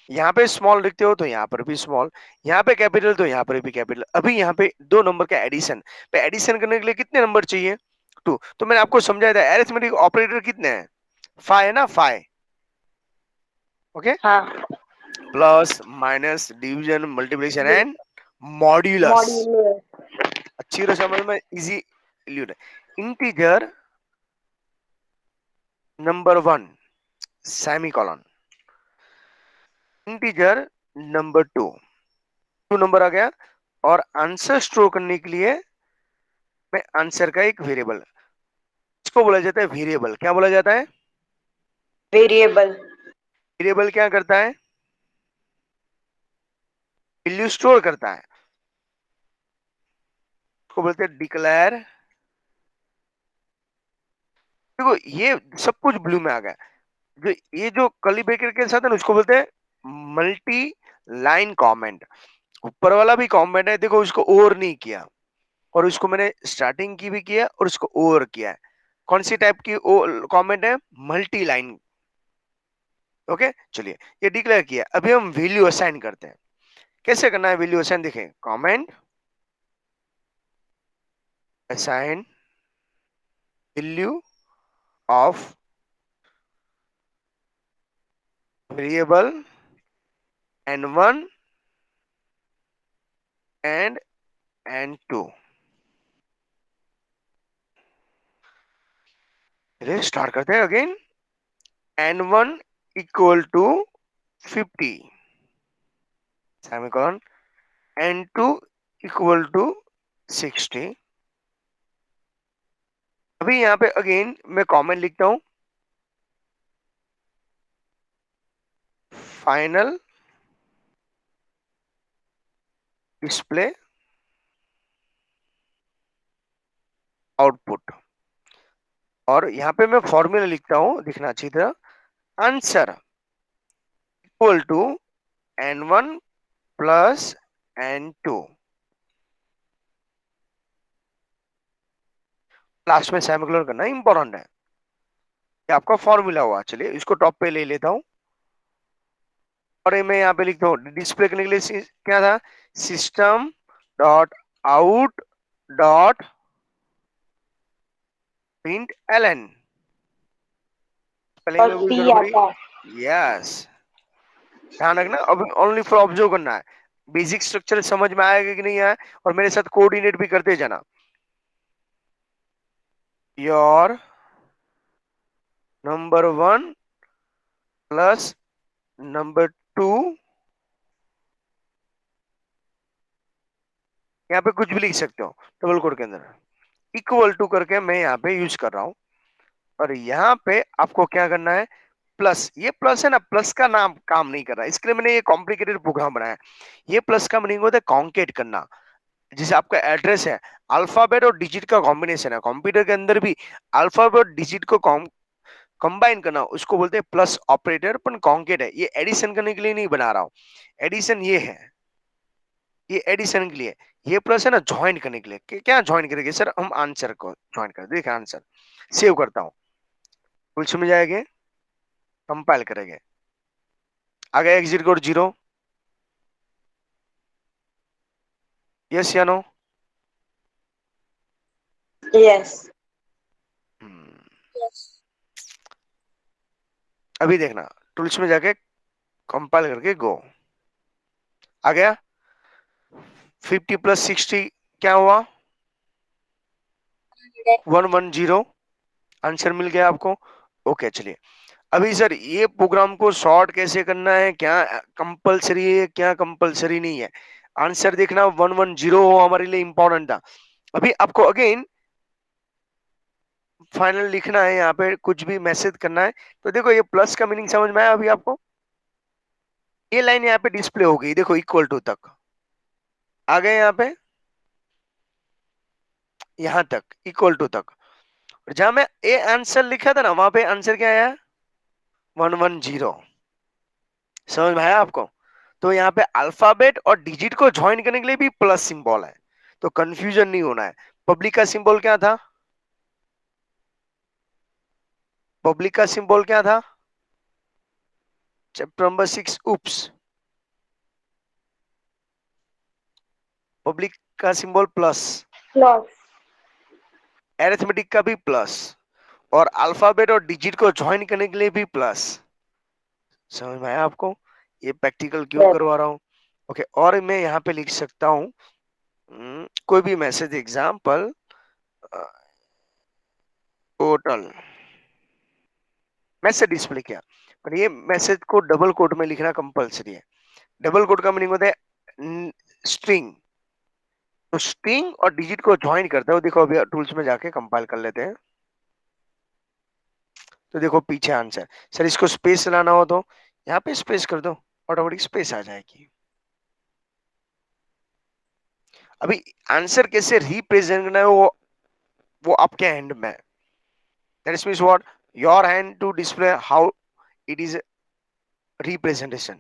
यहाँ पे स्मॉल लिखते हो तो यहाँ पर भी स्मॉल, यहाँ पे कैपिटल तो यहाँ पर भी कैपिटल। अभी यहाँ पे दो नंबर का एडिशन, पे एडिशन करने के लिए कितने नंबर चाहिए? 2। तो मैंने आपको समझाया था अरिथमेटिक ऑपरेटर कितने हैं? 5 है ना, 5। ओके, हाँ। Plus minus division multiplication and modulus. Modular. अच्छी तरह समझ में, easy integer number 1 semicolon, integer number 2, 2 number आ गया, और आंसर स्टोर करने के लिए मैं आंसर का एक वेरिएबल, इसको बोला जाता है वेरिएबल। क्या बोला जाता है? वेरिएबल। वेरिएबल क्या करता है? वैल्यू स्टोर करता है। उसको बोलते हैं डिक्लेयर। देखो ये सब कुछ ब्लू में आ गया। जो ये जो कर्ली ब्रैकेट के साथ है ना, उसको बोलते हैं मल्टी लाइन कमेंट। ऊपर वाला भी कमेंट है, देखो उसको ओवर नहीं किया, और उसको मैंने स्टार्टिंग की भी किया और उसको ओवर किया है। कौन सी टाइप की कमेंट है? Multi line. ओके चलिए, ये डिक्लेयर किया। अभी हम वैल्यू असाइन करते हैं। कैसे करना है वैल्यू असाइन? देखें, comment assign value of variable n1 and n2। Start करते हैं again. n1 equal to 50 semicolon, n2 equal to 60। अभी यहाँ पे अगेन मैं कमेंट लिखता हूं, फाइनल डिस्प्ले आउटपुट। और यहाँ पे मैं फॉर्मूला लिखता हूं, दिखना अच्छी तरह। Answer equal to n1 plus n2। Last में सेमीकोलन करना इंपॉर्टेंट है, ये आपका फॉर्मूला हुआ। चलिए इसको टॉप पे ले लेता हूं, और मैं यहाँ पे लिखता हूँ डिस्प्ले करने के लिए क्या था? System dot out dot print LN. Spelling और में कोई सी गड़बड़ी? आता है। यस, ध्यान रखना। अब ओनली फॉर ऑब्जर्व करना है, बेसिक स्ट्रक्चर समझ में आएगा कि नहीं आया, और मेरे साथ कोऑर्डिनेट भी करते जाना। योर नंबर 1 प्लस नंबर 2, यहाँ पे कुछ भी लिख सकते हो डबल कोड के अंदर, इक्वल टू करके मैं यहाँ पे यूज कर रहा हूँ। और यहाँ पे आपको क्या करना है? प्लस। ये प्लस है ना, प्लस का नाम काम नहीं कर रहा, इसके लिए मैंने ये कॉम्प्लिकेटेड प्रोग्राम बनाया। ये प्लस का मीनिंग होता है कॉन्केट करना। जैसे आपका एड्रेस है, अल्फाबेट और डिजिट का कॉम्बिनेशन है, कंप्यूटर के अंदर भी अल्फाबेट और डिजिट को कंबाइन करना, उसको बोलते हैं प्लस ऑपरेटर। पर कॉन्केट है, ये एडिशन करने के लिए नहीं बना रहा हूं। एडिशन ये है, ये एडिशन के लिए। ये प्लस है ना ज्वाइन करने के लिए। क्या ज्वाइन करेंगे सर? हम आंसर को ज्वाइन कर, देखिए आंसर सेव करता हूँ, कुछ में जाएंगे, कंपाइल करेंगे, आ गया एग्जिट कोड 0। यस या नो? यस। यस। अभी देखना, टूल्स में जाके कंपाइल करके गो, आ गया। 50 प्लस 60 क्या हुआ? 110। आंसर मिल गया आपको। ओके चलिए, अभी सर ये प्रोग्राम को शॉर्ट कैसे करना है, क्या कंपलसरी है क्या कंपलसरी नहीं है? आंसर देखना 110 हो, हमारे लिए इंपॉर्टेंट था। अभी आपको अगेन फाइनल लिखना है, यहाँ पे कुछ भी मैसेज करना है। तो देखो ये प्लस का मीनिंग समझ में आया अभी आपको? ये लाइन यहाँ पे डिस्प्ले हो गई, देखो इक्वल टू तक आ गए, यहाँ पे यहाँ तक इक्वल टू तक। और जहां मैं ए आंसर लिखा था ना, वहां पे आंसर क्या आया? 110। समझ में आया आपको? तो यहाँ पे अल्फाबेट और डिजिट को ज्वाइन करने के लिए भी प्लस सिंबल है, तो कंफ्यूजन नहीं होना है। पब्लिक का सिंबल क्या था? पब्लिक का सिंबल क्या था? चैप्टर नंबर 6, उप्स। पब्लिक का सिंबल प्लस, प्लस। एरिथमेटिक का भी प्लस, और अल्फाबेट और डिजिट को ज्वाइन करने के लिए भी प्लस। समझ में आया आपको? ये प्रैक्टिकल क्यों यस। करवा रहा हूँ? ओके, और मैं यहाँ पे लिख सकता हूँ कोई भी message, example total message display किया, पर ये मैसेज को डबल कोट में लिखना कंपलसरी है। डबल कोट का मीनिंग होता है स्ट्रिंग। तो स्ट्रिंग और डिजिट को ज्वाइन करता है, देखो अभी टूल्स में जाके कंपाइल कर लेते हैं। तो देखो पीछे आंसर। सर इसको स्पेस लाना हो तो यहाँ पे स्पेस कर दो, ऑटोमेटिक स्पेस आ जाएगी। अभी आंसर कैसे रिप्रेजेंट करना है वो आपके हैंड में है। That means what, your hand to display how it is representation.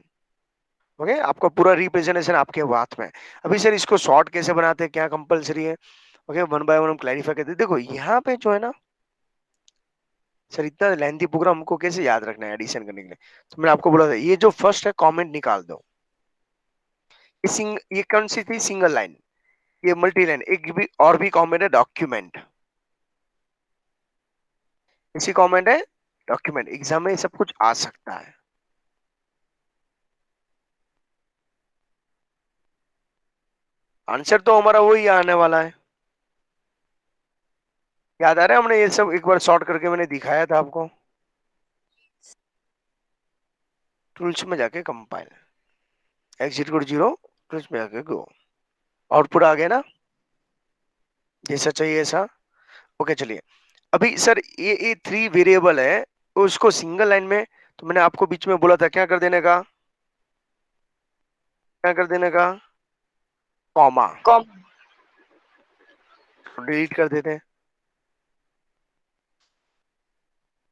Okay, आपका पूरा रिप्रेजेंटेशन आपके हाथ में है। अभी सर इसको शॉर्ट कैसे बनाते हैं, क्या कंपलसरी है? ओके, वन बाय वन हम क्लैरिफाई करते हैं। देखो यहाँ पे जो है ना सर, इतना लेंथी प्रोग्राम हमको कैसे याद रखना है एडिशन करने के लिए? तो मैंने आपको बोला था ये जो फर्स्ट है कमेंट निकाल दो। ये कौन सी थी? Single line. ये मल्टी लाइन। एक भी और भी कमेंट है, डॉक्यूमेंट। इसी कमेंट है डॉक्यूमेंट। एग्जाम में ये सब कुछ आ सकता है। आंसर तो हमारा वही आने वाला है। याद आ रहा है? हमने ये सब एक बार शॉर्ट करके मैंने दिखाया था आपको। टूल्स में जाके कंपाइल, एग्जिट कोड 0, टूल्स में जाके गो। आउटपुट आ गया ना, जैसा चाहिए ऐसा। ओके चलिए, अभी सर ये थ्री वेरिएबल है, तो उसको सिंगल लाइन में, तो मैंने आपको बीच में बोला था क्या कर देने का, क्या कर देने का? कॉमा। कॉम डिलीट कर देते हैं।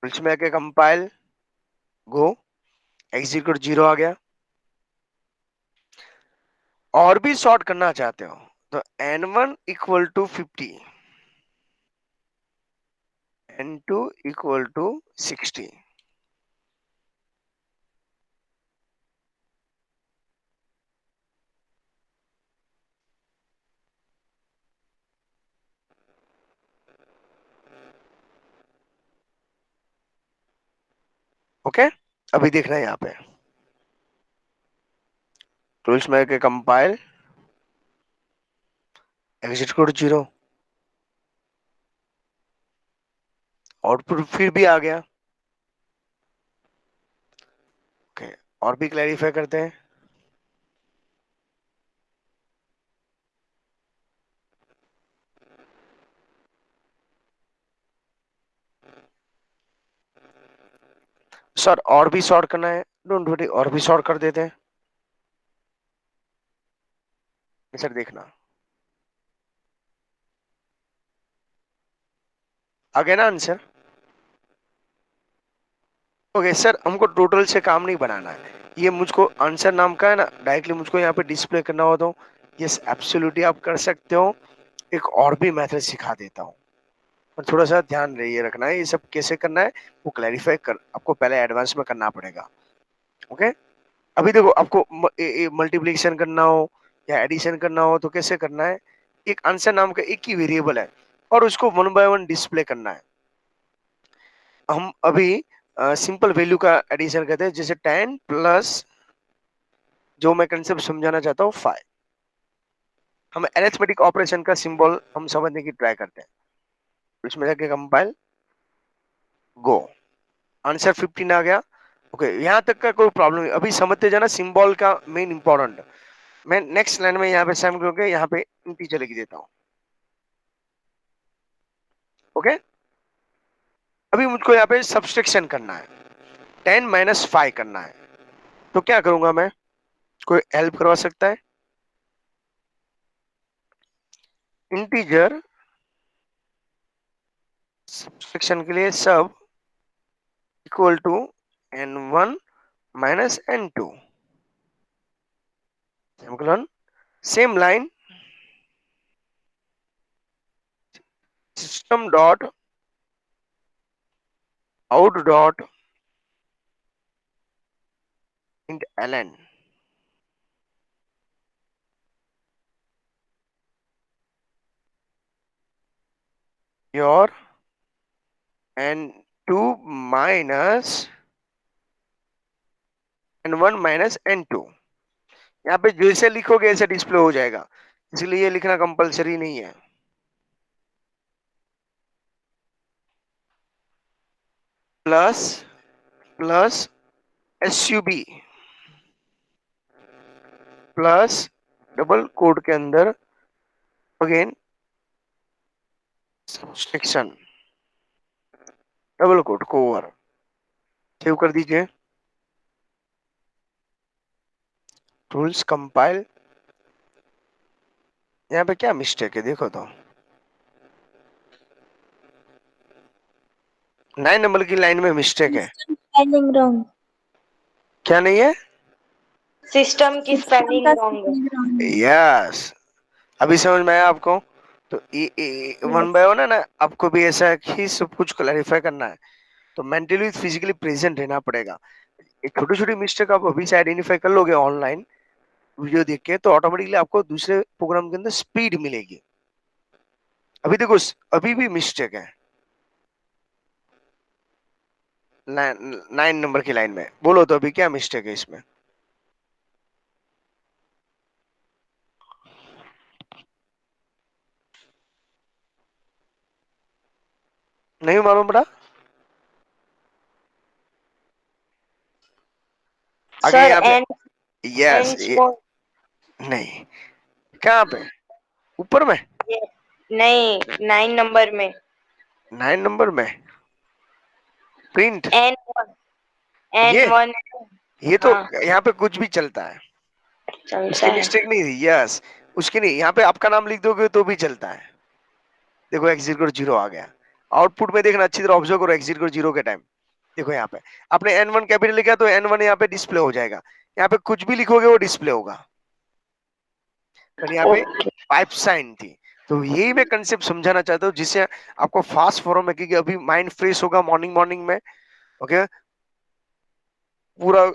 टूल्स में आके कंपाइल, गो, एग्जिट कोड 0 आ गया। और भी शॉर्ट करना चाहते हो तो n1 equal to 50, n2 equal to 60। Okay, अभी देखना है यहाँ पे टूल्स में आके कंपाइल, एग्जिट कोड 0, आउटपुट फिर भी आ गया। ओके, और भी क्लैरिफाई करते हैं। सर और भी शॉर्ट करना है, डोंट वरी, और भी शॉर्ट कर देते हैं। सर देखना, आ गया ना आंसर? ओके सर, हमको टोटल से काम नहीं बनाना है, ये मुझको आंसर नाम का है ना, डायरेक्टली मुझको यहाँ पे डिस्प्ले करना हो तो यस एब्सोल्युटली आप कर सकते हो। एक और भी मेथड सिखा देता हूँ, पर थोड़ा सा ध्यान रहिए रखना है, ये सब कैसे करना है वो क्लैरिफाई कर आपको पहले एडवांस में करना पड़ेगा। ओके, अभी देखो आपको मल्टीप्लिकेशन करना हो या एडिशन करना हो तो कैसे करना है? एक आंसर नाम का एक ही वेरिएबल है और उसको वन बाय वन डिस्प्ले करना है। हम अभी सिंपल वैल्यू का एडिशन करते हैं, जैसे 10 प्लस, जो मैं कंसेप्ट समझाना चाहता हूँ 5। हम अरिथमेटिक ऑपरेशन का सिंबल हम समझने की ट्राई करते हैं। इसमें जाके कंपाइल, गो, आंसर 15 आ गया। ओके, यहाँ तक का कोई प्रॉब्लम नहीं, अभी समझते जाना सिंबल का मेन इंपॉर्टेंट। मैं नेक्स्ट लाइन में यहाँ पे सेम करके यहाँ पे इंटीजर लिख देता हूँ। ओके, अभी मुझको यहाँ पे सब्सट्रैक्शन करना है, 10 माइनस 5 करना है, तो क्या करूंगा मैं? कोई हेल्प करवा सकता है? इंटीजर सब्सट्रैक्शन के लिए sub equal to n1 minus n2, semicolon, same line, system dot out dot int ln, your n2 minus n1 minus n2। यहाँ पे जैसे लिखोगे ऐसे डिस्प्ले हो जाएगा, इसलिए ये लिखना कंपलसरी नहीं है। Plus plus S U B plus double quote के अंदर अगेन सब्सट्रैक्शन, डबल कोड को ओवर, सेव कर दीजिए। टूल्स कंपाइल, यहाँ पे क्या मिस्टेक है देखो तो। 9 नंबर की लाइन में मिस्टेक है। System spelling wrong. क्या नहीं है? सिस्टम की सिस्टम स्पेलिंग का रॉन्ग है। स्पेलिंग रॉन्ग है। यस, अभी समझ में आया आपको? तो वन यस। बाय वन है ना, आपको भी ऐसा ही सब कुछ क्लैरिफाई करना है, तो मेंटली फिजिकली प्रेजेंट रहना पड़ेगा। ये छोटी छोटी मिस्टेक आप अभी से आइडेंटिफाई कर लोगे ऑनलाइन वीडियो देख के, तो ऑटोमेटिकली आपको दूसरे प्रोग्राम के अंदर स्पीड मिलेगी। अभी देखो, अभी भी मिस्टेक है 9 नंबर की लाइन में। बोलो तो अभी क्या मिस्टेक है इसमें? नहीं मालूम पड़ा? आगे सर यहाँ पे, एंड यस, एंड स्मॉल। नहीं, कहाँ पे? ऊपर में? नहीं, 9 नंबर में। 9 नंबर में प्रिंट, एन वन। एन ये वन। ये तो हाँ, यहाँ पे कुछ भी चलता है, चलता उसकी है। मिस्टेक नहीं थी। यस, उसकी नहीं, यहाँ पे आपका नाम लिख दोगे तो भी चलता है। देखो एग्जिट करो, जीरो आ गया। आउटपुट में देखना, अच्छी तरह ऑब्जर्व करो एग्जिट करो जीरो के टाइम। देखो यहाँ पे आपने N1 कैपिटल लिखा तो N1 यहाँ पे डिस्प्ले हो जाएगा। यहाँ पे कुछ भी लिखोगे वो डिस्प्ले होगा, पर यहाँ पे ओके। पाइप साइन थी। तो यही मैं कंसेप्ट समझाना चाहता हूँ, जिससे आपको फास्ट फॉरम है, क्योंकि अभी माइंड फ्रेश होगा मॉर्निंग मॉर्निंग में। ओके, पूरा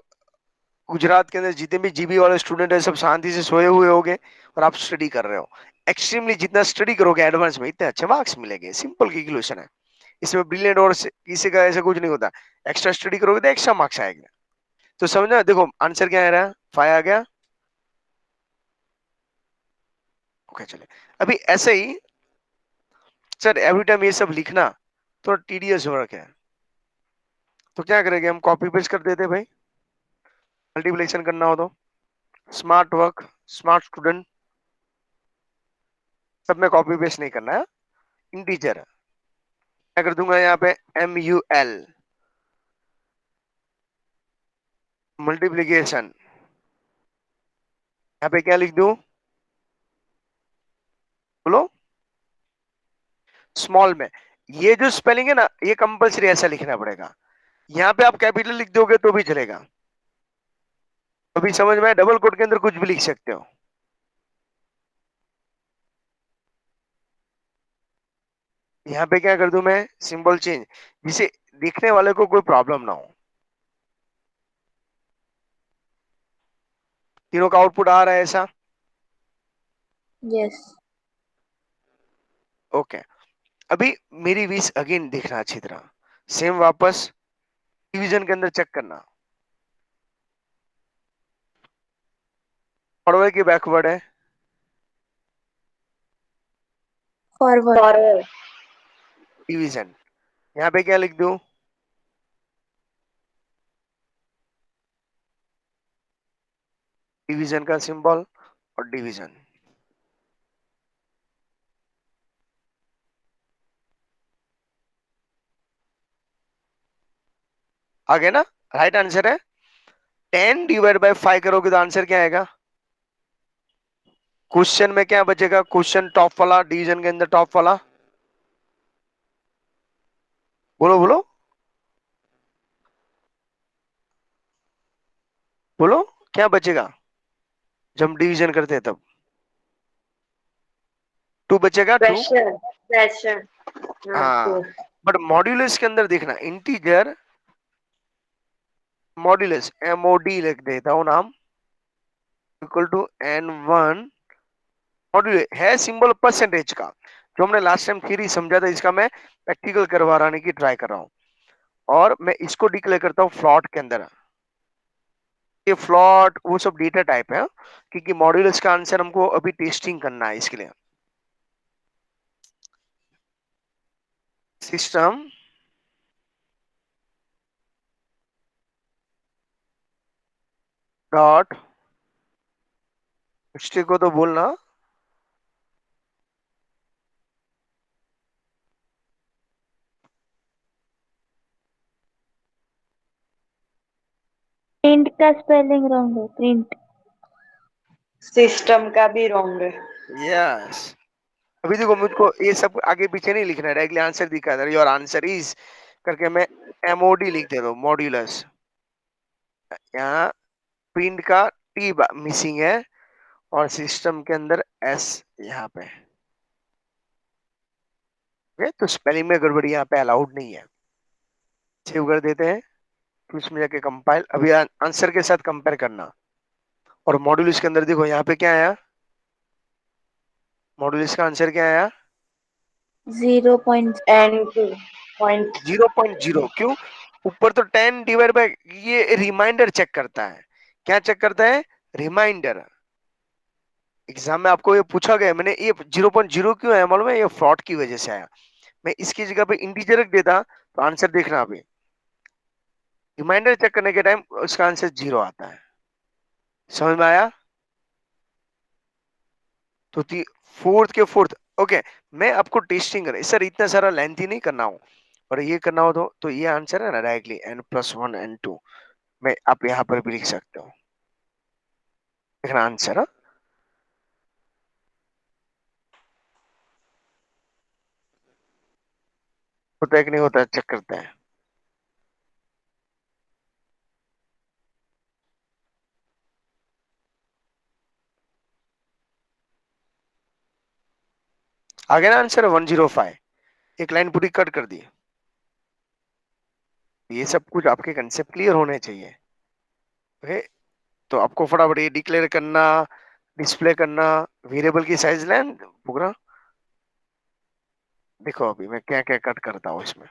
गुजरात के अंदर जितने भी जीबी वाले स्टूडेंट है सब शांति से सोए हुए होंगे, और आप स्टडी कर रहे हो। एक्सट्रीमली जितना स्टडी करोगे एडवांस में, इतने अच्छे मार्क्स मिलेंगे। सिंपल कैलकुलेशन है, इसमें ब्रिलियंट और किसी का ऐसा कुछ नहीं होता। एक्स्ट्रा स्टडी करोगे तो एक्स्ट्रा मार्क्स आएंगे। तो समझना, देखो आंसर क्या आ रहा है, 5 आ गया। ओके चले, अभी ऐसे ही सर एवरी टाइम ये सब लिखना थोड़ा टीडियस वर्क है, तो क्या करेंगे हम, कॉपी पेस्ट कर देते भाई। मल्टीप्लिकेशन करना हो तो स्मार्ट वर्क, स्मार्ट स्टूडेंट, सब में कॉपी पेस्ट नहीं करना है। इंटीजर क्या कर दूंगा यहाँ पे, MUL, मल्टीप्लीकेशन, यहाँ पे क्या लिख दूं, बोलो? स्मॉल में। ये जो स्पेलिंग है ना, ये कंपलसरी ऐसा लिखना पड़ेगा। यहाँ पे आप कैपिटल लिख दोगे तो भी चलेगा। अभी समझ में, डबल कोट के अंदर कुछ भी लिख सकते हो। यहाँ पे क्या कर दूं मैं, सिंबल चेंज, जिसे देखने वाले को कोई प्रॉब्लम ना हो। तीनों का आउटपुट आ रहा है ऐसा? यस। ओके, अभी मेरी विश अगेन देखना अच्छी तरह, सेम वापस डिवीजन के अंदर चेक करना। फॉरवर्ड की बैकवर्ड है, फॉरवर्ड। फॉरवर्ड। डिवीजन। यहाँ पे क्या लिख दूं, डिवीजन का सिंबल और डिवीजन। आगे ना, राइट आंसर है। 10 डिवाइड बाय 5 करोगे तो आंसर क्या आएगा? क्वेश्चन में क्या बचेगा, क्वेश्चन टॉप वाला, डिवीजन के अंदर टॉप वाला, बोलो बोलो बोलो, क्या बचेगा जब हम डिवीजन करते हैं तब? 2 बचेगा, 2। प्रेशर। प्रेशर। हाँ, हाँ, टू। बट मॉड्यूलस के अंदर देखना, इंटीजर मॉड्यूलस, MOD लिख देता हूं नाम, इक्वल टू N1 मॉड्यूल है सिंबल परसेंटेज का, जो हमने लास्ट टाइम थ्योरी समझा था, इसका मैं प्रैक्टिकल करवाने की ट्राई कर रहा हूँ। और मैं इसको डिक्लेयर करता हूँ फ्लॉट के अंदर। ये फ्लॉट वो सब डेटा टाइप है, क्योंकि मॉड्यूलस का आंसर हमको अभी टेस्टिंग करना है, इसके लिए सिस्टम डॉट मिस्टेक को तो बोलना, प्रिंट का स्पेलिंग रॉन्ग है, प्रिंट। सिस्टम का भी रॉन्ग है। यस। अभी देखो मुझको ये सब आगे पीछे नहीं लिखना है, डायरेक्टली आंसर दिखा दे, योर आंसर इज करके मैं एमओडी लिख दे रहा हूँ, मॉड्यूलस। यहाँ प्रिंट का टी मिसिंग है और सिस्टम के अंदर एस यहाँ पे। ओके, तो स्पेलिंग में गड़बड़ी यहाँ पे अलाउड नहीं है। सेव कर देते हैं, फिर उसमें जाके कंपाइल, अभी आंसर के साथ कंपेयर करना। और मॉड्यूलस के अंदर देखो यहाँ पे क्या आया, मॉड्यूलस का आंसर क्या आया, 0.0. and 2 point 0.0। क्यों? ऊपर तो 10 डिवाइड बाय, ये रिमाइंडर चेक करता है। क्या चेक करता है? रिमाइंडर। एग्जाम में आपको ये पूछा गया, मैंने ये 0.0 क्यों आया मालूम है? ये फ्रॉड की वजह से आया। मैं इसकी जगह पे इंटीजर रख देता तो आंसर देखना, अभी रिमाइंडर चेक करने के टाइम उसका आंसर 0 आता है। समझ में आया? तो फोर्थ के फोर्थ। ओके, मैं आपको टेस्टिंग कर सर, इतना सारा लेंथी नहीं करना हो, और ये करना हो तो ये आंसर है ना डायरेक्टली n+1 n2, मैं आप यहाँ पर भी लिख सकते हो। देखना आंसर, हाँ? होता है कि नहीं होता है, चेक करते हैं। आ गया ना आंसर 105। एक लाइन पूरी कट कर दी। ये सब कुछ आपके कंसेप्ट क्लियर होने चाहिए। ओके, तो आपको फटाफट ये डिक्लेयर करना, डिस्प्ले करना, वेरिएबल की साइज लें पूरा। देखो अभी मैं क्या क्या कट करता हूँ इसमें।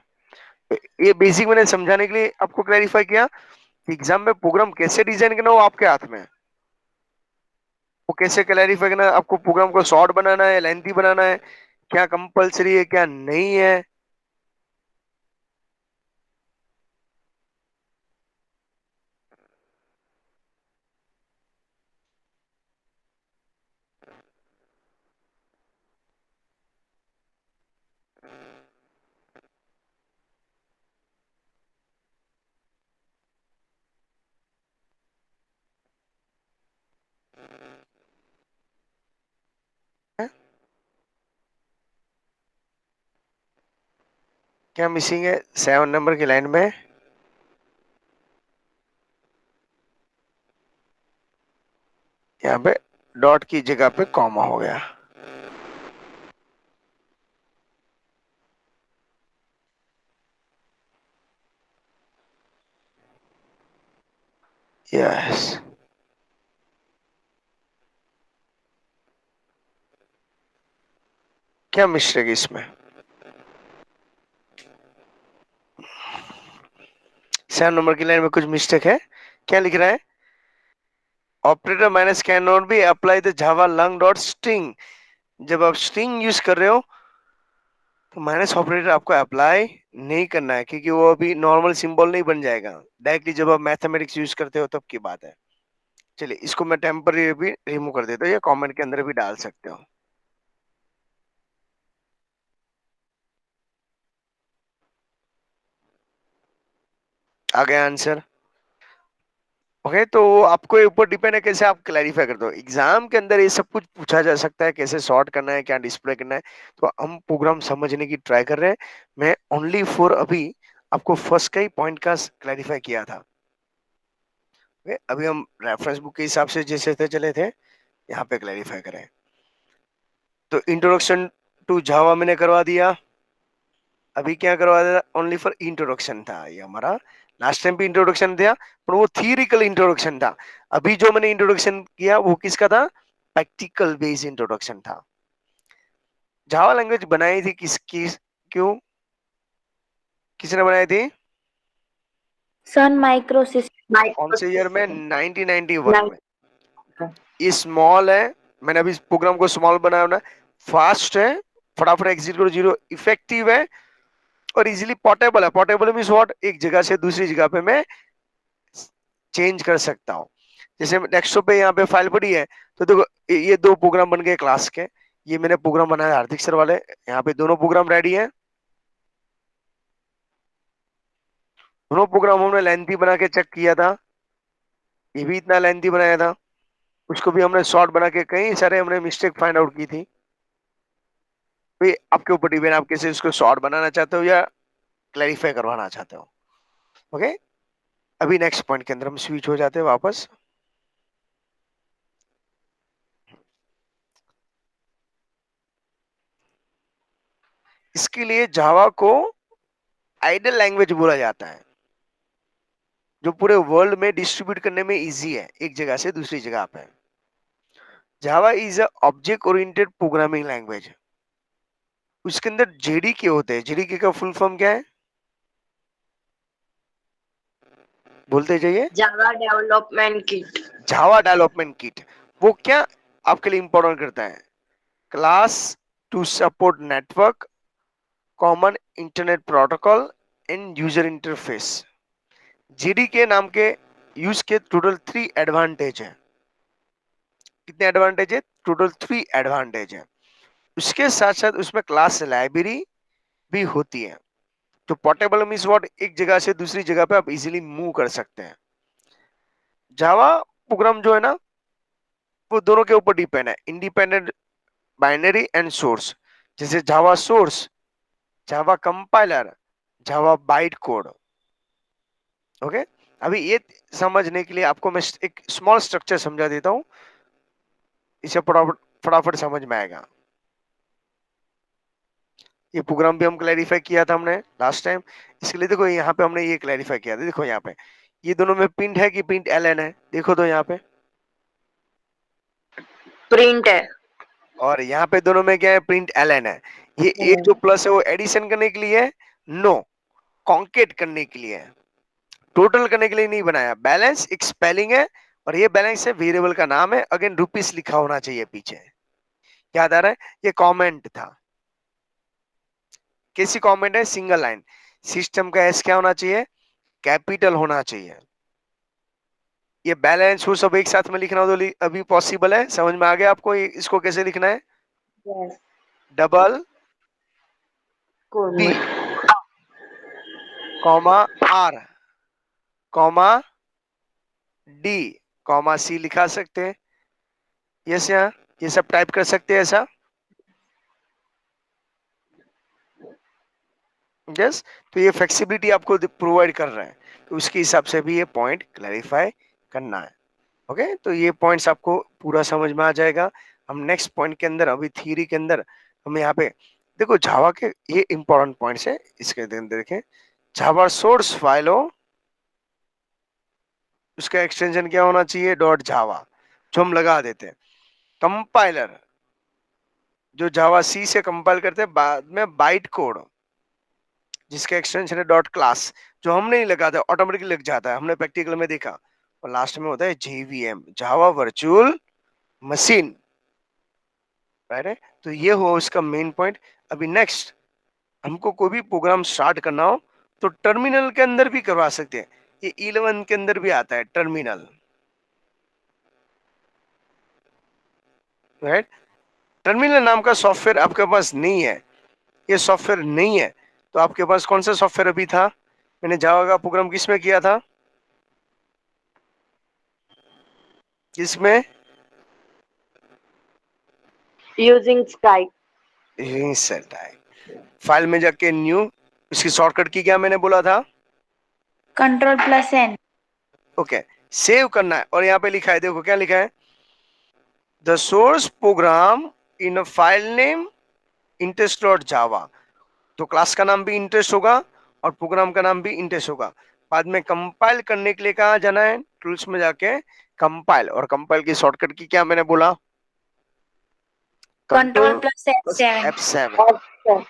तो ये बेसिक मैंने समझाने के लिए आपको क्लैरिफाई किया कि एग्जाम में प्रोग्राम कैसे डिजाइन करना वो आपके हाथ में है। वो कैसे क्लैरिफाई करना है, आपको प्रोग्राम को शॉर्ट बनाना है, लेंथी बनाना है, क्या कंपलसरी है क्या नहीं है। क्या मिसिंग है 7 नंबर की लाइन में? यहाँ पे डॉट की जगह पे कॉमा हो गया। यस। क्या मिस्टेक है इसमें? 7 नंबर की लाइन में कुछ मिस्टेक है। क्या लिख रहा है? Operator minus can not be apply the Java lung dot string. जब आप स्ट्रिंग यूज कर रहे हो तो माइनस ऑपरेटर आपको अप्लाई नहीं करना है, क्योंकि वो अभी नॉर्मल सिंबल नहीं बन जाएगा। डायरेक्टली जब आप मैथमेटिक्स यूज करते हो तब की बात है। चलिए इसको मैं टेम्पररी भी रिमूव कर देता हूँ, या कमेंट के अंदर भी डाल सकते हो। आ गया आंसर। ओके, तो आपको ऊपर डिपेंड है कैसे आप क्लैरिफाई करते हो। एग्जाम के अंदर ये सब कुछ पूछा जा सकता है, कैसे सॉर्ट करना है, क्या डिस्प्ले करना है। तो हम प्रोग्राम समझने की ट्राई कर रहे हैं। मैं ओनली फॉर अभी आपको फर्स्ट का ही पॉइंट का क्लैरिफाई किया था। ओके, अभी हम रेफरेंस बुक के हिसाब से जैसे थे चले थे, यहाँ पे क्लैरिफाई करें। तो इंट्रोडक्शन टू जावा मैंने करवा दिया। अभी क्या करवा दिया? ओनली फॉर इंट्रोडक्शन था ये हमारा। लास्ट टाइम भी इंट्रोडक्शन था, पर वो थियरिकल इंट्रोडक्शन था। अभी जो मैंने इंट्रोडक्शन किया वो किसका था? प्रैक्टिकल बेस्ड इंट्रोडक्शन था। जावा लैंग्वेज बनाई थी किसकी, क्यों, किसने बनाई थी? Sun Microsystems. कौन से ईयर में? microsystem 1991 nine में। ये स्मॉल है, मैंने अभी इस प्रोग्राम को स्मॉल बनाया ना। फास्ट है, फटाफट एग्जीक्यूट 0, इफेक्टिव है, और इजीली पोर्टेबल है। Portable means what? एक जगह से दूसरी जगह पे मैं चेंज कर सकता हूँ। जैसे डेस्कटॉप पे यहाँ पे फाइल पड़ी है, तो देखो ये दो प्रोग्राम बन गए क्लास के। ये मैंने प्रोग्राम बनाया हार्दिक सर वाले, यहाँ पे दोनों प्रोग्राम रेडी है। दोनों प्रोग्राम हमने लेंथी बना के चेक किया था, ये भी इतना लेंथी बनाया था। उसको भी हमने शॉर्ट बना के कई सारे हमने मिस्टेक फाइंड आउट की थी। भाई आपके ऊपर डिपेंड, आप कैसे उसको शॉर्ट बनाना चाहते हो या क्लैरिफाई करवाना चाहते हो। ओके, अभी नेक्स्ट पॉइंट के अंदर हम स्विच हो जाते हैं वापस। इसके लिए जावा को आइडल लैंग्वेज बोला जाता है, जो पूरे वर्ल्ड में डिस्ट्रीब्यूट करने में इजी है, एक जगह से दूसरी जगह पे। Java is a object oriented programming language. उसके अंदर जेडीके होते हैं। जेडीके का फुल फॉर्म क्या है, बोलते जाइए। Java development kit. Java development kit. वो क्या आपके लिए इंपॉर्टेंट करता है, class to support network, common internet protocol and user interface. JDK नाम के यूज के टोटल 3 एडवांटेज है। कितने एडवांटेज है, टोटल 3 एडवांटेज है। उसके साथ साथ उसमें क्लास लाइब्रेरी भी होती है। तो पोर्टेबल मीन्स व्हाट, एक जगह से दूसरी जगह पे आप इजीली मूव कर सकते हैं। जावा प्रोग्राम जो है ना, वो दोनों के ऊपर डिपेंड है, इंडिपेंडेंट बाइनरी एंड सोर्स। जैसे Java source, Java compiler, Java byte code. Okay, अभी ये समझने के लिए आपको मैं एक स्मॉल स्ट्रक्चर समझा देता हूं, इसे फटाफट फटाफट समझ में आएगा। ये प्रोग्राम भी हम क्लैरिफाई किया था हमने लास्ट टाइम। इसके लिए देखो यहाँ पे हमने ये क्लैरिफाई किया था। देखो यहाँ पे ये दोनों में प्रिंट है कि प्रिंट एलएन है, देखो तो यहाँ पे। प्रिंट है। और यहाँ पे दोनों में क्या है, प्रिंट एलएन है। ये एक जो प्लस है वो एडिशन करने के लिए है, नो, कॉन्केट करने के लिए है, टोटल करने के लिए नहीं बनाया। बैलेंस एक स्पेलिंग है, और ये बैलेंस है वेरिएबल का नाम है। अगेन रुपीस लिखा होना चाहिए पीछे, याद आ रहा है। ये कमेंट था, कैसी कमेंट है, सिंगल लाइन। सिस्टम का एस क्या होना चाहिए, कैपिटल होना चाहिए। ये बैलेंस वो सब एक साथ में लिखना हो तो अभी पॉसिबल है, समझ में आ गया आपको इसको कैसे लिखना है। Yes. Double B comma R comma D comma C लिखा सकते हैं। यस, यहाँ ये सब टाइप कर सकते हैं ऐसा। यस, तो ये फ्लेक्सिबिलिटी आपको प्रोवाइड कर रहा है, तो उसके हिसाब से भी ये पॉइंट क्लैरिफाई करना है। ओके, तो ये पॉइंट्स आपको पूरा समझ में आ जाएगा। हम नेक्स्ट पॉइंट के अंदर, अभी थ्योरी के अंदर हम यहाँ पे देखो जावा के ये इंपॉर्टेंट पॉइंट्स है। इसके अंदर देखें, जावा सोर्स फाइल हो, उसका एक्सटेंशन क्या होना चाहिए, डॉट जावा, जो हम लगा देते हैं। कंपाइलर, जो जावा सी से कंपाइल करते हैं, बाद में बाइट कोड, जिसका एक्सटेंशन है डॉट क्लास, जो हम नहीं लगाते ऑटोमेटिकली लग जाता है, हमने प्रैक्टिकल में देखा। और लास्ट में होता है JVM, Java virtual machine, right है। तो ये हुआ उसका मेन पॉइंट। अभी नेक्स्ट, हमको कोई भी प्रोग्राम स्टार्ट करना हो तो टर्मिनल के अंदर भी करवा सकते हैं। ये 11 के अंदर भी आता है टर्मिनल, राइट। टर्मिनल नाम का सॉफ्टवेयर आपके पास नहीं है, ये सॉफ्टवेयर नहीं है, तो आपके पास कौन सा सॉफ्टवेयर अभी था, मैंने जावा का प्रोग्राम किस में किया था, किसमें, यूजिंग स्काइप। सेट है। फाइल में जाके न्यू, इसकी शॉर्टकट की क्या मैंने बोला था, Ctrl+N। ओके, सेव करना है। और यहाँ पे लिखा है, देखो क्या लिखा है, the source program in a file name interest dot जावा। तो क्लास का नाम भी इंटरेस्ट होगा और प्रोग्राम का नाम भी इंटरेस्ट होगा। बाद में कंपाइल करने के लिए कहाँ जाना है, टूल्स में जाके कंपाइल, और कंपाइल की शॉर्टकट की क्या मैंने बोला, कंट्रोल प्लस Ctrl+F7। F7।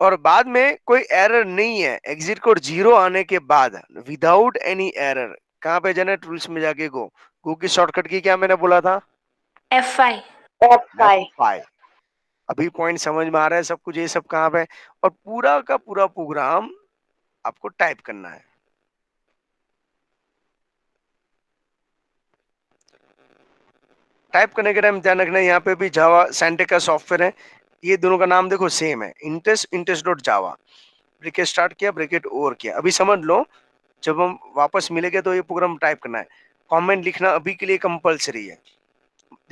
और बाद में कोई एरर नहीं है, एग्जिट कोड 0 आने के बाद विदाउट एनी एरर कहाँ पे जाना है, टूल्स में जाके गो की शॉर्टकट की क्या मैंने बोला था, F5। F5। F5। अभी पॉइंट समझ में आ रहा है सब कुछ, ये सब कहाँ पे, और पूरा का पूरा प्रोग्राम आपको टाइप करना है। टाइप करने के टाइम ध्यान रखना, यहाँ पे भी जावा सैंटेक का सॉफ्टवेयर है, ये दोनों का नाम देखो सेम है, इंटरेस्ट डॉट जावा। ब्रेकेट स्टार्ट किया, ब्रेकेट ओवर किया। अभी समझ लो, जब हम वापस मिलेंगे तो ये प्रोग्राम टाइप करना है। कमेंट लिखना अभी के लिए कंपलसरी है,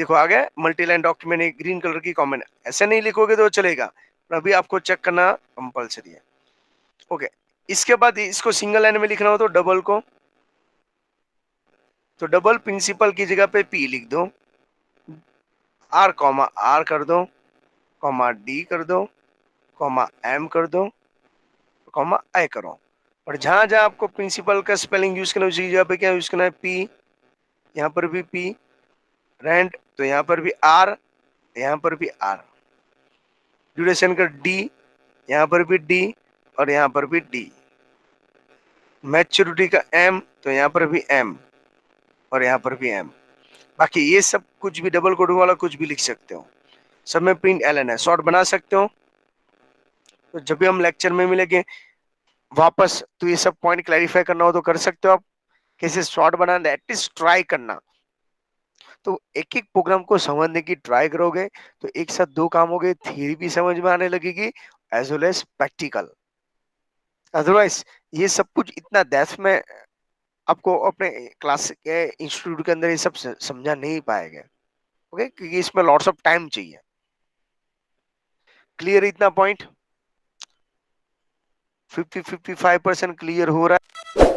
देखो आ गया multi line document, green colour की कॉमन, ऐसे नहीं लिखोगे तो चलेगा, पर अभी आपको चेक करना कंपलसरी है। ओके, इसके बाद इसको सिंगल लाइन में लिखना हो तो डबल को, तो डबल प्रिंसिपल की जगह पे पी लिख दो, आर कॉमा आर कर दो, कॉमा डी कर दो, कॉमा एम कर दो, कॉमा आई करो। और जहां जहां आपको प्रिंसिपल का स्पेलिंग यूज करना है उसी जगह पे क्या यूज करना है, पी, यहाँ पर भी पी, रेंट तो यहाँ पर भी आर, यहाँ पर भी आर, ड्यूरेशन का डी, यहाँ पर भी डी और यहाँ पर भी डी, मैच्योरिटी का एम तो यहाँ पर भी एम और यहाँ पर भी एम। बाकी ये सब कुछ भी डबल कोडिंग वाला कुछ भी लिख सकते हो, सब में प्रिंट एलन है, शॉर्ट बना सकते हो। तो जब भी हम लेक्चर में मिलेंगे वापस तो ये सब पॉइंट क्लैरिफाई करना हो तो कर सकते हो आप, कैसे शॉर्ट बनाना एटलीस्ट ट्राई करना। तो एक एक प्रोग्राम को समझने की ट्राई करोगे तो एक साथ दो काम हो गए, थियरी भी समझ में आने लगेगी as well as practical. Otherwise ये सब कुछ इतना डेप्थ में आपको अपने क्लास के इंस्टीट्यूट के अंदर ये सब समझा नहीं पाएगा। ओके, क्योंकि इसमें लॉट्स ऑफ टाइम चाहिए। क्लियर इतना पॉइंट? 50-55% क्लियर हो रहा है।